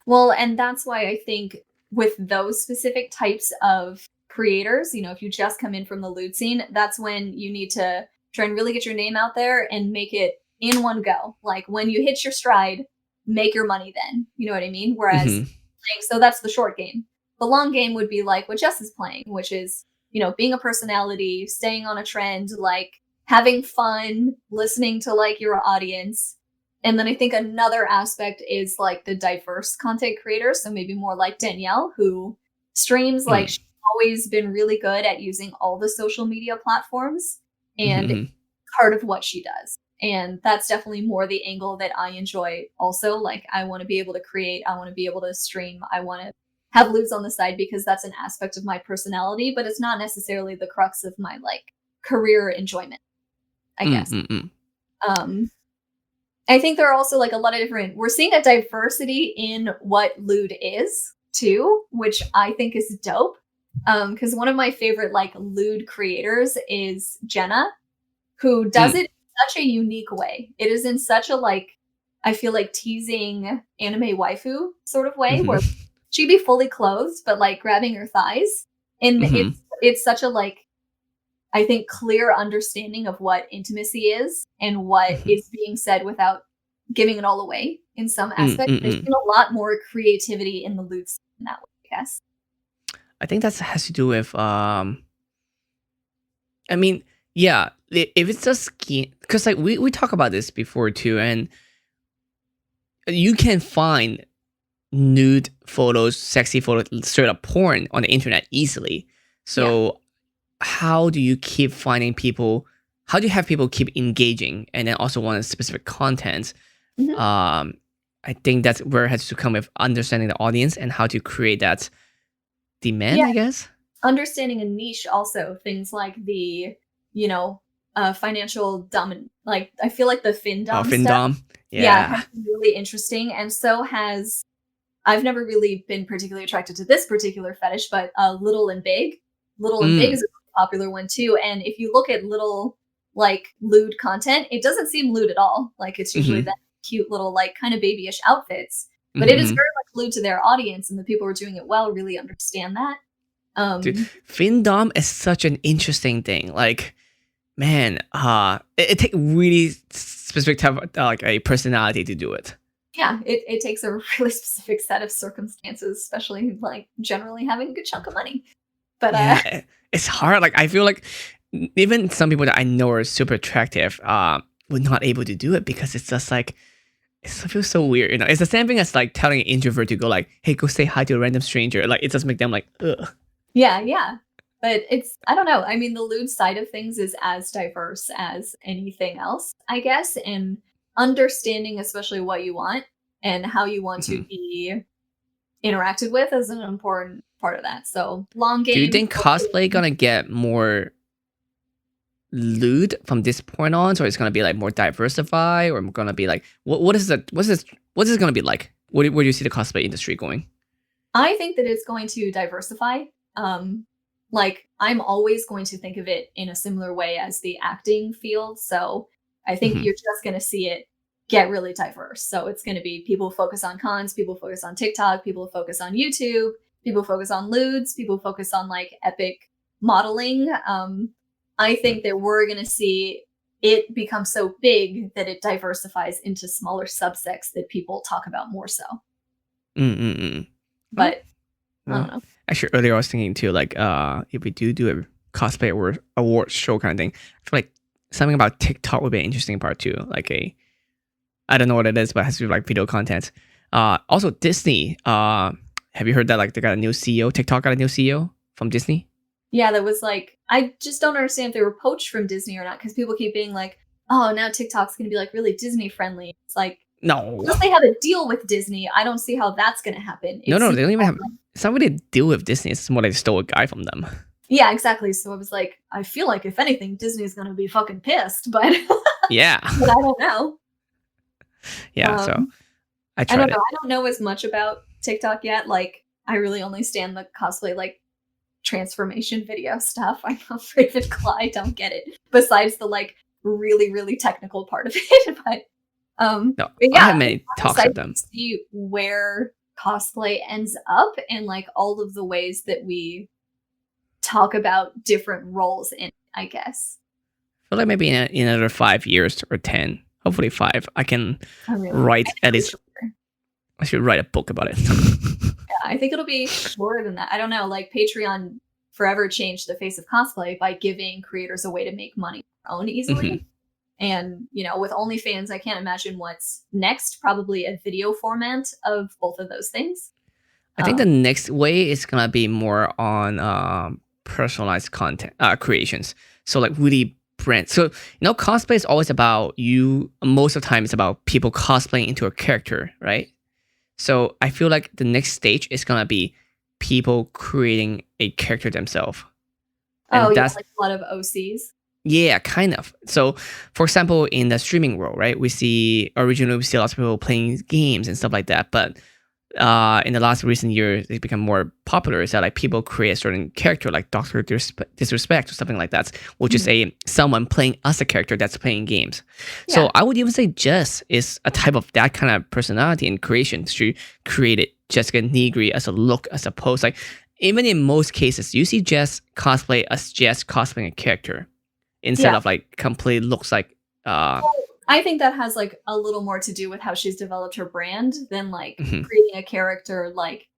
Well, and that's why I think with those specific types of creators, if you just come in from the loot scene, that's when you need to try and really get your name out there and make it in one go. Like when you hit your stride, make your money then. You know what I mean? Whereas, so that's the short game. The long game would be like what Jess is playing, which is, being a personality, staying on a trend, like having fun, listening to like your audience. And then I think another aspect is like the diverse content creators. So maybe more like Danielle, who streams like she's always been really good at using all the social media platforms and part of what she does. And that's definitely more the angle that I enjoy also. Like I want to be able to create, I want to be able to stream, I want to have loots on the side because that's an aspect of my personality, but it's not necessarily the crux of my like career enjoyment, I guess. I think there are also like a lot of we're seeing a diversity in what lewd is too, which I think is dope. Because one of my favorite like lewd creators is Jenna, who does it in such a unique way. It is in such a like, I feel like teasing anime waifu sort of way where she'd be fully clothed, but like grabbing her thighs. And it's such a like, I think, clear understanding of what intimacy is and what is being said without giving it all away in some aspect. There's been a lot more creativity in the loot in that way, I guess. I think that has to do with I mean, yeah, if it's just because like we talk about this before too, and you can find nude photos, sexy photos, straight up porn on the internet easily. So how do you keep finding people? How do you have people keep engaging and then also want specific content? I think that's where it has to come with understanding the audience and how to create that demand, I guess. Understanding a niche also, things like the, financial like I feel like the findom stuff. Has been really interesting. And so has, I've never really been particularly attracted to this particular fetish, but little and big. Little and big is a popular one too. And if you look at little like lewd content, it doesn't seem lewd at all. Like it's usually that cute little like kind of babyish outfits, but it is very much lewd to their audience, and the people who are doing it well really understand that. Dude, findom is such an interesting thing. Like, man, it takes really specific type of like a personality to do it. Yeah, it takes a really specific set of circumstances, especially like generally having a good chunk of money. But it's hard. Like I feel like even some people that I know are super attractive were not able to do it because it's just like it feels so weird. It's the same thing as like telling an introvert to go like, hey, go say hi to a random stranger. Like it just make them like, ugh. Yeah. But it's, I don't know. I mean, the lewd side of things is as diverse as anything else, I guess. And understanding especially what you want and how you want to be interacted with is an important part of that. So long game. Do you think cosplay gonna get more lewd from this point on, so it's gonna be like more diversified, or gonna be like what is this gonna be like? Where do you see the cosplay industry going? I think that it's going to diversify. Like I'm always going to think of it in a similar way as the acting field. So I think you're just going to see it get really diverse. So it's going to be people focus on cons, people focus on TikTok, people focus on YouTube, people focus on lewds, people focus on like epic modeling. I think that we're going to see it become so big that it diversifies into smaller subsects that people talk about more so. But I don't know. Actually, earlier I was thinking too, like, if we do it cosplay award show kind of thing. I feel like something about TikTok would be an interesting part too. Like I don't know what it is, but it has to do with like video content. Also Disney. Have you heard that like they got a new CEO? TikTok got a new CEO from Disney. Yeah, that was like, I just don't understand if they were poached from Disney or not, because people keep being like, oh, now TikTok's going to be like really Disney friendly. It's like, No, unless they have a deal with Disney, I don't see how that's going to happen. no, It's they don't even have. It's not really a deal with Disney. It's more like they stole a guy from them. yeah, exactly. So I was like, I feel like if anything, Disney's going to be fucking pissed, but Yeah, but I don't know. yeah. So I I tried don't it. know. I don't know as much about TikTok yet. Like, I really only stand the cosplay like transformation video stuff. I'm afraid that I don't get it. Besides the like really really technical part of it, No, but I yeah, had many I'm talks excited with them. to see where cosplay ends up and like all of the ways that we talk about different roles in it, I guess. I feel like maybe in another 5 years or 10, hopefully 5, I can I really write at least. sure. I should write a book about it. Yeah, I think it'll be more than that. I don't know. Like Patreon forever changed the face of cosplay by giving creators a way to make money on their own easily. Mhm. And, you know, with OnlyFans, I can't imagine what's next. Probably a video format of both of those things. I think the next way is gonna be more on personalized content creations. So like really brand. So cosplay is always about you. Most of the time, it's about people cosplaying into a character, right? So I feel like the next stage is gonna be people creating a character themselves, and yeah, that's like a lot of OCs. yeah, kind of. So, for example, in the streaming world, right, originally we see lots of people playing games and stuff like that, but in the last recent years, it's become more popular. Is that like people create a certain character, like Doctor Disrespect or something like that, which is someone playing as a character that's playing games. Yeah. So I would even say Jess is a type of that kind of personality and creation. She created Jessica Negri as a look, as opposed like even in most cases, you see Jess cosplay as Jess cosplaying a character instead of like completely looks like. I think that has like a little more to do with how she's developed her brand than like Mhm. creating a character like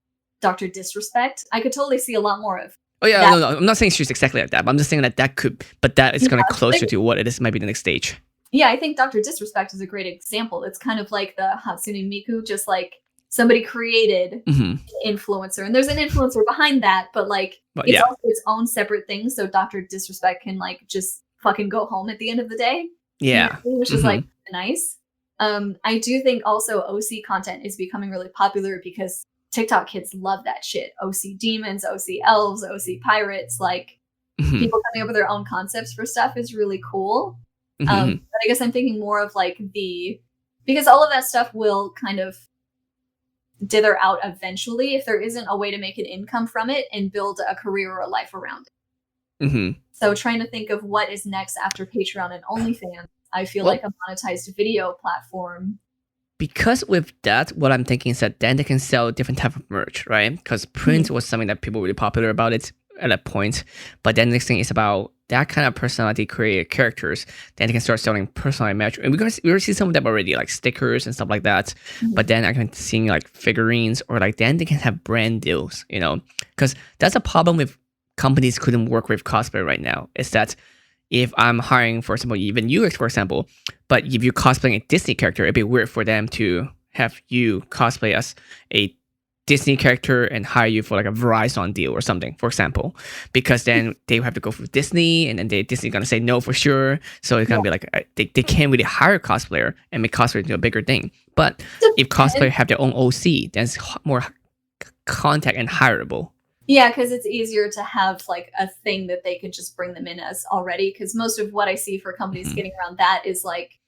Dr. Disrespect. I could totally see a lot more of. Oh yeah, that. no, I'm not saying she's exactly like that, but I'm just saying that could, but that is going to closer think- to what it is. Might be the next stage. Yeah, I think Dr. Disrespect is a great example. It's kind of like the Hatsune Miku, just like somebody created Mhm. an influencer, and there's an influencer behind that, but like But it's yeah. also its own separate thing. So Dr. Disrespect can like just fucking go home at the end of the day. Yeah. Which is like nice. I do think also OC content is becoming really popular because TikTok kids love that shit. OC demons, OC elves, OC pirates, like people coming up with their own concepts for stuff is really cool. But I guess I'm thinking more of like because all of that stuff will kind of dither out eventually if there isn't a way to make an income from it and build a career or a life around it. So trying to think of what is next after Patreon and OnlyFans, I feel like a monetized video platform. Because with that, what I'm thinking is that then they can sell different type of merch, right? Because print was something that people were really popular about it at that point. But then the next thing is about that kind of personality created characters. Then they can start selling personalized merch. And we already see some of them already, like stickers and stuff like that. But then I can see like figurines, or like then they can have brand deals, because that's a problem with companies couldn't work with cosplay right now. Is that if I'm hiring, for example, even UX, for example, but if you're cosplaying a Disney character, it'd be weird for them to have you cosplay as a Disney character and hire you for like a Verizon deal or something, for example, because then they have to go through Disney, and then Disney gonna say no for sure. So it's gonna be like they can't really hire a cosplayer and make cosplay into a bigger thing. But if cosplayer have their own OC, then it's more contact and hireable. Yeah, because it's easier to have like a thing that they could just bring them in as already. Because most of what I see for companies getting around that is like,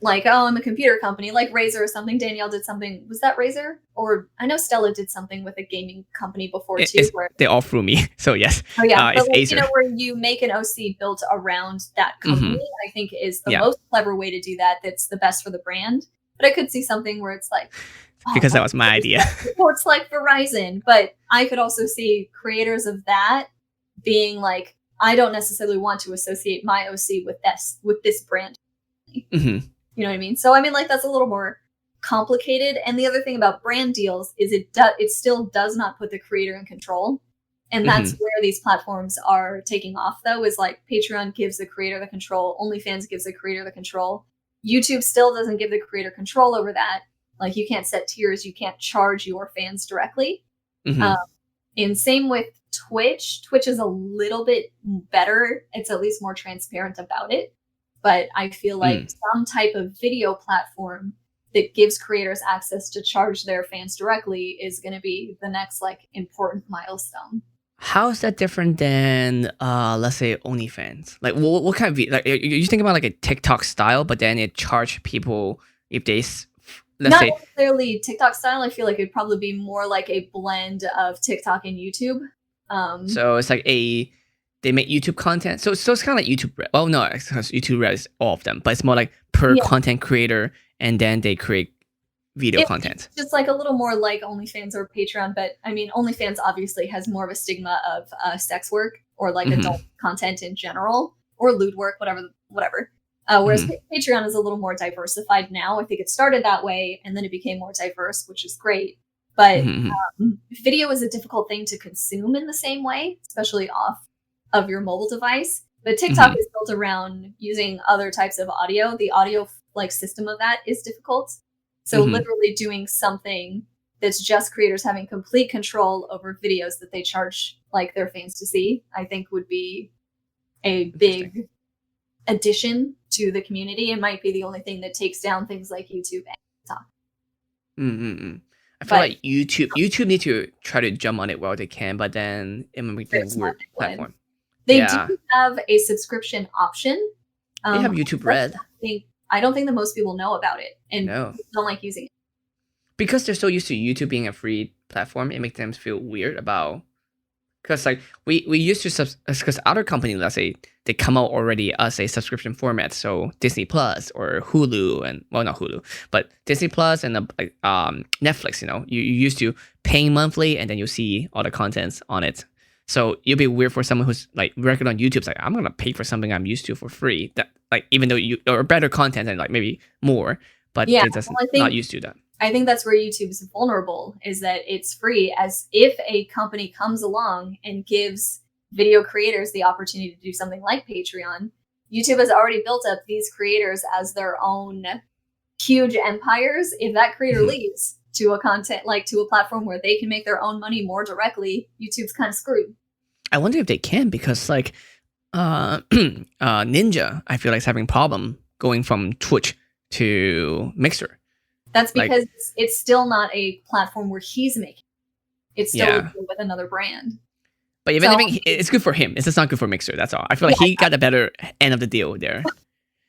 like, oh, I'm a computer company, like Razer or something. Danielle did something. Was that Razer? Or I know Stella did something with a gaming company before too. They all through me, so yes. Oh yeah, it's but like, Acer. where you make an OC built around that company, I think is the most clever way to do that. That's the best for the brand. But I could see something where it's like, because that was my idea. Or it's like Verizon, but I could also see creators of that being like, I don't necessarily want to associate my OC with this brand. You know what I mean? So I mean, like that's a little more complicated. And the other thing about brand deals is it still does not put the creator in control. And that's where these platforms are taking off, though, is like Patreon gives the creator the control. OnlyFans gives the creator the control. YouTube still doesn't give the creator control over that. Like, you can't set tiers. You can't charge your fans directly. And same with Twitch. Twitch is a little bit better. It's at least more transparent about it. But I feel like some type of video platform that gives creators access to charge their fans directly is going to be the next like important milestone. How is that different than, let's say, OnlyFans? Like, what kind of like you think about like a TikTok style, but then it charge people if they, not necessarily TikTok style. I feel like it'd probably be more like a blend of TikTok and YouTube. So it's like they make YouTube content. So it's kind of like YouTube Red. Oh no, because YouTube Red is all of them, but it's more like per content creator, and then they create video content. Just like a little more like OnlyFans or Patreon, but I mean, OnlyFans obviously has more of a stigma of sex work or like adult content in general, or lewd work, whatever. Whereas Patreon is a little more diversified now. I think it started that way, and then it became more diverse, which is great. But video is a difficult thing to consume in the same way, especially off of your mobile device. But TikTok is built around using other types of audio. The audio like system of that is difficult. So literally doing something that's just creators having complete control over videos that they charge like their fans to see, I think would be a big addition to the community. It might be the only thing that takes down things like YouTube and TikTok. I feel like YouTube need to try to jump on it while they can, but then it might be a weird platform. They do have a subscription option. They have YouTube Red. I don't think that most people know about it and don't like using it. Because they're so used to YouTube being a free platform, it makes them feel weird about... Because like we used to... Because other companies, let's say, they come out already as a subscription format. So Disney Plus or Hulu and... Well, not Hulu, but Disney Plus and Netflix, you know. You used to paying monthly and then you see all the contents on it. So it'll be weird for someone who's like regular on YouTube. It's like, I'm going to pay for something I'm used to for free. That like, even though or better content and like maybe more, but it doesn't, not used to that. I think that's where YouTube's vulnerable, is that it's free. As if a company comes along and gives video creators the opportunity to do something like Patreon, YouTube has already built up these creators as their own huge empires. If that creator leaves to a platform where they can make their own money more directly, YouTube's kind of screwed. I wonder if they can, because like Ninja, I feel like is having a problem going from Twitch to Mixer. That's because it's still not a platform where he's making. It's still with another brand. But even it's good for him. It's just not good for Mixer. That's all. I feel like he got the better end of the deal there.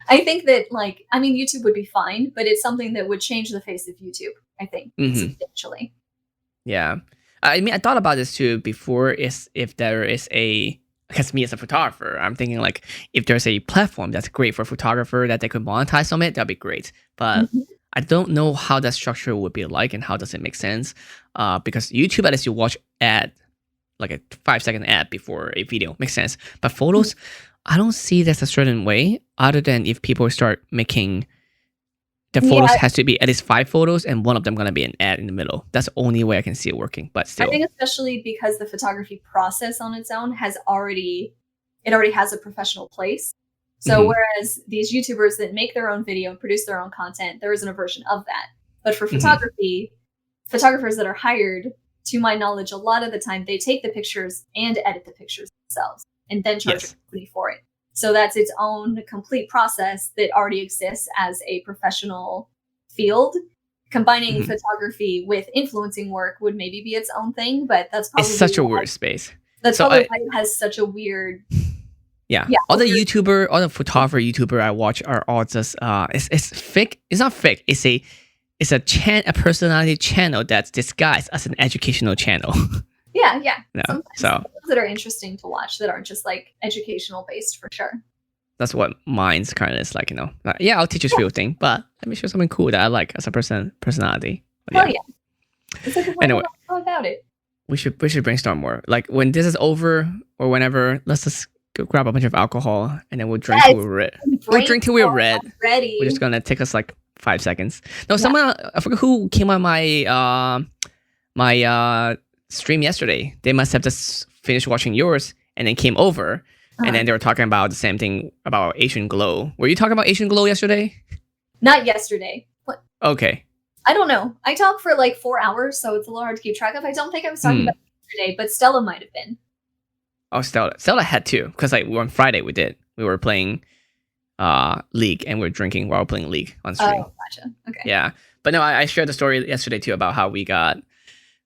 I think that YouTube would be fine, but it's something that would change the face of YouTube, I think, substantially. Yeah. I mean, I thought about this too before, if there is because me as a photographer, I'm thinking like, if there's a platform that's great for a photographer that they could monetize on it, that'd be great. But I don't know how that structure would be like and how does it make sense. Because YouTube, at least you watch ad, like a 5-second ad before a video, makes sense. But photos, I don't see that's a certain way, other than if people start making the photos has to be at least 5 photos and one of them going to be an ad in the middle. That's the only way I can see it working, but still. I think especially because the photography process on its own already has a professional place. So whereas these YouTubers that make their own video and produce their own content, there isn't a version of that. But for photography, photographers that are hired, to my knowledge, a lot of the time they take the pictures and edit the pictures themselves and then charge a company for it. So that's its own complete process that already exists as a professional field. Combining photography with influencing work would maybe be its own thing, but that's probably... It's such a weird space. That's probably why it has such a weird... Yeah. All the photographer YouTuber I watch are all just it's fake. It's not fake. It's a personality channel that's disguised as an educational channel. Yeah. No, things that are interesting to watch that aren't just like educational based, for sure. That's what mine's kind of is like, you know. I'll teach you a few things, but let me show something cool that I like as a personality. But It's like anyway, about it. We should brainstorm more. Like when this is over or whenever, let's just go grab a bunch of alcohol and then we'll drink till we're red. We'll drink till we're red. Ready. We're just gonna take us like 5 seconds. No, someone, I forget who came on my stream yesterday. They must have just finished watching yours and then came over. And then they were talking about the same thing about Asian Glow. Were you talking about Asian Glow yesterday? Not yesterday. What? Okay. I don't know. I talked for like 4 hours, so it's a little hard to keep track of. I don't think I was talking about it yesterday, but Stella might have been. Oh, Stella had too, because like on Friday we were playing League and we were drinking while playing League on stream. Oh, gotcha. Okay. Yeah, but no, I shared the story yesterday too about how we got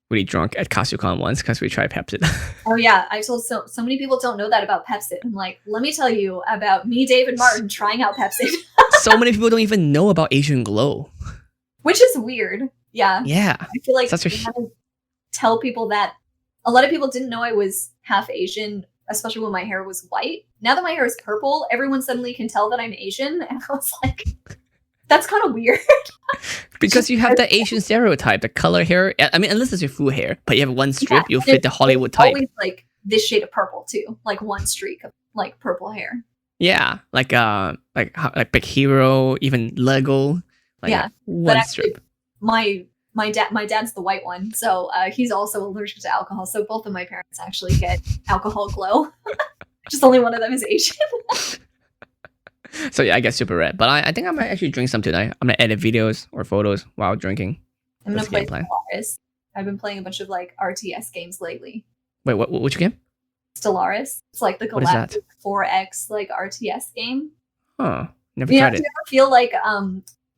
really drunk at KasuCon once because we tried Pepsi. Oh yeah, I told so many people don't know that about Pepsi. I'm like, let me tell you about me, David Martin, trying out Pepsi. So many people don't even know about Asian Glow, which is weird. Yeah. I feel like I haven't tell people that. A lot of people didn't know I was half Asian, especially when my hair was white. Now that my hair is purple, everyone suddenly can tell that I'm Asian, and I was like, that's kind of weird. Because you have the Asian stereotype, the color hair. I mean, unless it's your full hair, but you have one strip, you'll fit the Hollywood type. Always like this shade of purple too, like one streak of like purple hair. Yeah, like Big Hero, even Lego. Like one strip. My dad's the white one, so he's also allergic to alcohol. So both of my parents actually get alcohol glow. Just only one of them is Asian. So yeah, I get super red. But I think I might actually drink some tonight. I'm gonna edit videos or photos while drinking. I'm gonna play Stellaris. I've been playing a bunch of like RTS games lately. Wait, which game? Stellaris. It's like the Galactic 4X like RTS game. Huh. Never tried it. Do you ever feel like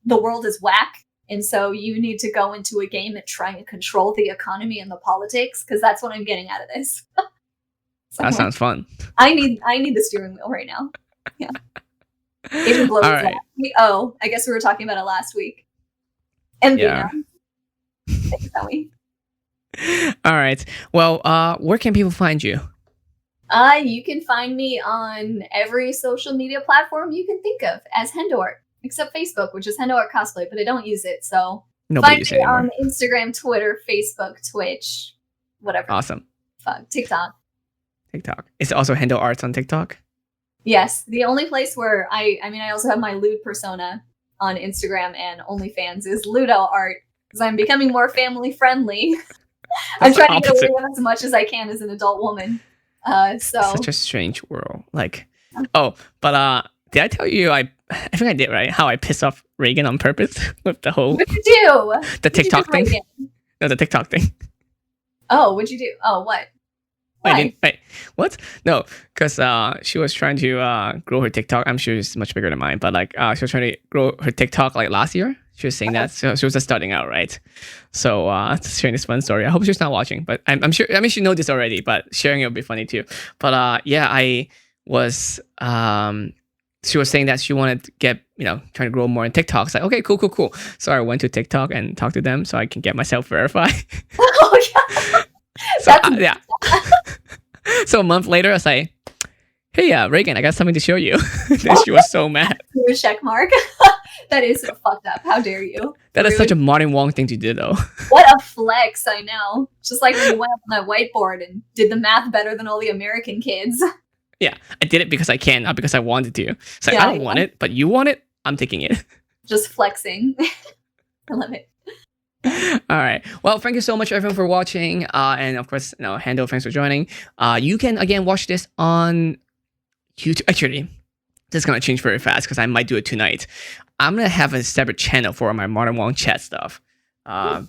the world is whack? And so you need to go into a game and try and control the economy and the politics, because that's what I'm getting out of this. So that sounds fun. I need the steering wheel right now. Yeah. Asian Glow. Right. Oh, I guess we were talking about it last week. And yeah. Thanks, Zoe. All right. Well, where can people find you? You can find me on every social media platform you can think of as HendoArt. Except Facebook, which is HendoArt Cosplay, but I don't use it. So nobody uses it anymore. On Instagram, Twitter, Facebook, Twitch, whatever. Awesome. Fuck, TikTok. Is it also HendoArt on TikTok? Yes. The only place where I also have my lewd persona on Instagram and OnlyFans is Ludo Art, because I'm becoming more family friendly. I'm trying to get away with as much as I can as an adult woman. Such a strange world. Like, did I tell you I think I did, right? How I pissed off Reagan on purpose with the whole... What'd you do? The TikTok thing? No, the TikTok thing. Oh, what'd you do? Oh, what? Wait, what? No, because she was trying to grow her TikTok. I'm sure it's much bigger than mine, but like she was trying to grow her TikTok like last year. She was saying that, so she was just starting out, right? So just sharing this fun story. I hope she's not watching, but I'm sure. I mean, she knows this already, but sharing it would be funny too. But I was she was saying that she wanted to get, trying to grow more in TikTok. It's like, okay, cool. So I went to TikTok and talked to them so I can get myself verified. Oh, yeah. So, so a month later, I was like, hey, Reagan, I got something to show you. Then she was so mad. A check mark. That is so fucked up. How dare you? That is such a Martin Wong thing to do, though. What a flex, I know. Just like when you went up on that whiteboard and did the math better than all the American kids. Yeah, I did it because I can, not because I wanted to. It's like, I don't want it, but you want it, I'm taking it. Just flexing. I love it. All right. Well, thank you so much, everyone, for watching. And of course, Hendo, thanks for joining. You can, again, watch this on YouTube. Actually, this is going to change very fast because I might do it tonight. I'm going to have a separate channel for my Martin Wong chat stuff.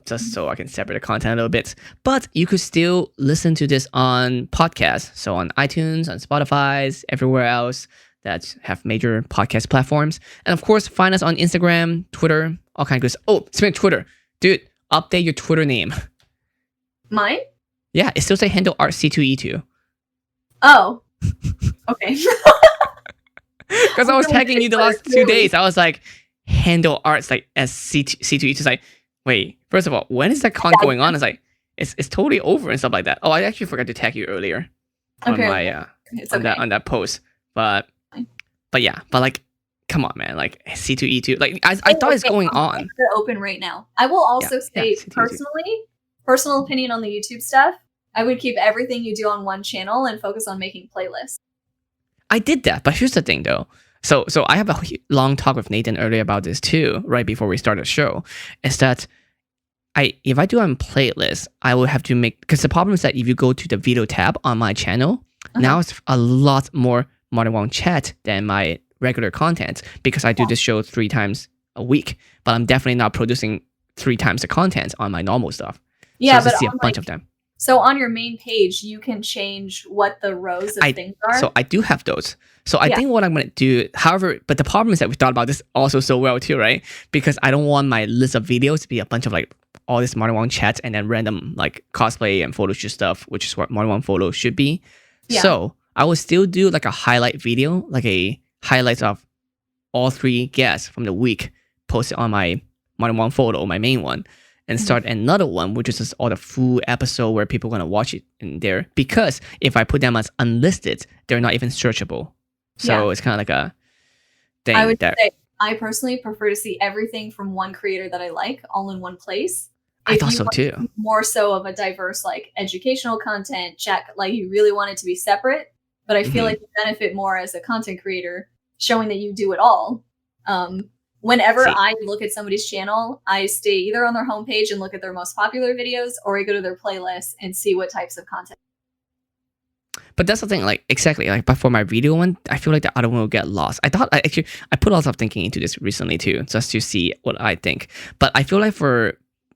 Just so I can separate the content a little bit. But you could still listen to this on podcasts. So on iTunes, on Spotify, everywhere else that have major podcast platforms. And of course, find us on Instagram, Twitter, all kinds of good stuff. Oh, speaking of Twitter, dude, update your Twitter name. Mine? Yeah, it still say HendoArt C2E2. Oh. Okay. Because I was tagging you the last 2 days. I was like, HendoArt's like as C2E2. It's like, wait, first of all, when is that con going on? It's like, it's totally over and stuff like that. Oh, I actually forgot to tag you earlier on my on that post. But like, come on, man, like C2E2. Like I thought it's going on. They're open right now. I will also say personal opinion on the YouTube stuff. I would keep everything you do on one channel and focus on making playlists. I did that, but here's the thing, though. So I have a long talk with Nathan earlier about this too, right before we start the show. Is that if I do on playlist, I will have to make, because the problem is that if you go to the video tab on my channel, now it's a lot more Modern Wong chat than my regular content, because I do this show 3 times a week, but I'm definitely not producing 3 times the content on my normal stuff. Yeah, so but see a bunch of them. So on your main page, you can change what the rows of things are. So I do have those. So I think what I'm going to do, however, but the problem is that we thought about this also so well too, right? Because I don't want my list of videos to be a bunch of like all this Modern Wong chats and then random like cosplay and photo shoot stuff, which is what Modern Wong photo should be. Yeah. So I will still do like a highlight video, like a highlights of all 3 guests from the week posted on my Modern Wong photo, my main one. And start another one, which is just all the full episode where people are going to watch it in there. Because if I put them as unlisted, they're not even searchable. So it's kind of like a thing. I would say I personally prefer to see everything from one creator that I like all in one place. I thought so too. More so of a diverse, like educational content, like you really want it to be separate. But I feel like you benefit more as a content creator, showing that you do it all. Whenever I look at somebody's channel, I stay either on their homepage and look at their most popular videos, or I go to their playlist and see what types of content. But that's the thing, like exactly, like but for my video one, I feel like the other one will get lost. I put a lot of thinking into this recently too, just to see what I think. But I feel like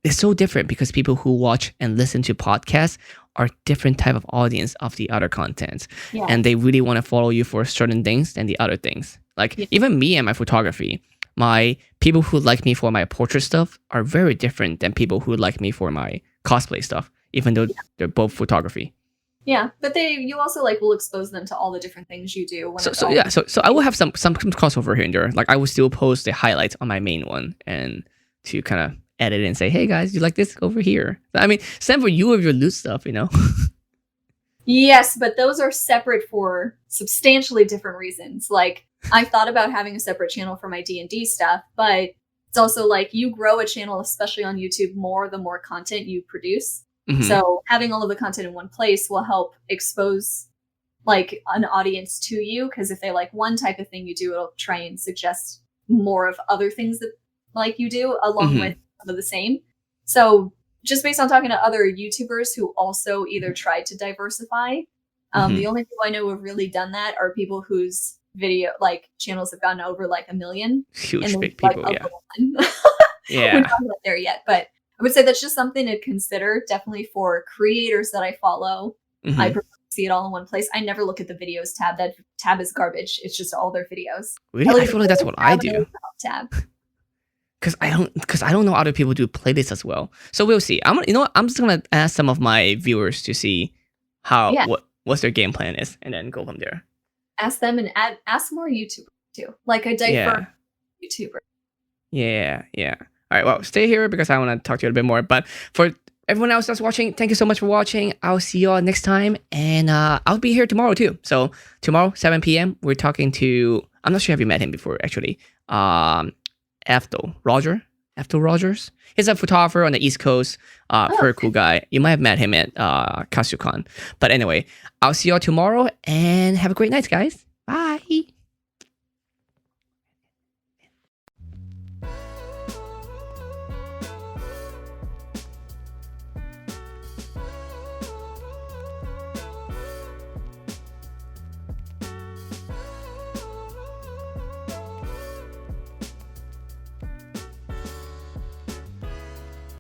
it's so different because people who watch and listen to podcasts are different type of audience of the other content, and they really want to follow you for certain things than the other things. Like even me and my photography. My people who like me for my portrait stuff are very different than people who like me for my cosplay stuff, even though they're both photography. Yeah, but you also like will expose them to all the different things you do. So I will have some crossover here and there. Like I will still post the highlights on my main one and to kind of edit and say, hey guys, you like this over here? I mean, same for you with your loot stuff, you know. Yes, but those are separate for substantially different reasons. Like I thought about having a separate channel for my D&D stuff, but it's also like you grow a channel, especially on YouTube, the more content you produce. So having all of the content in one place will help expose like an audience to you, because if they like one type of thing you do, it'll try and suggest more of other things that like you do along with some of the same. So just based on talking to other YouTubers who also either tried to diversify, the only people I know who have really done that are people whose video like channels have gotten over like 1 million. Huge big people, We're not there yet, but I would say that's just something to consider. Definitely for creators that I follow, I prefer to see it all in one place. I never look at the videos tab. That tab is garbage. It's just all their videos. Really, I feel like that's what I do. Tab. Because I don't know other people do playlists as well. So we'll see. I'm just gonna ask some of my viewers to see how what's their game plan is, and then go from there. Ask them and ask more YouTubers too, like a diverse YouTuber. Yeah. All right, well, stay here because I want to talk to you a bit more. But for everyone else that's watching, thank you so much for watching. I'll see you all next time, and I'll be here tomorrow too. So tomorrow, 7 p.m., we're talking to. I'm not sure if you met him before, actually. Efto Rogers. He's a photographer on the East Coast. Very cool guy. You might have met him at KatsuCon. But anyway, I'll see you all tomorrow, and have a great night, guys. Bye.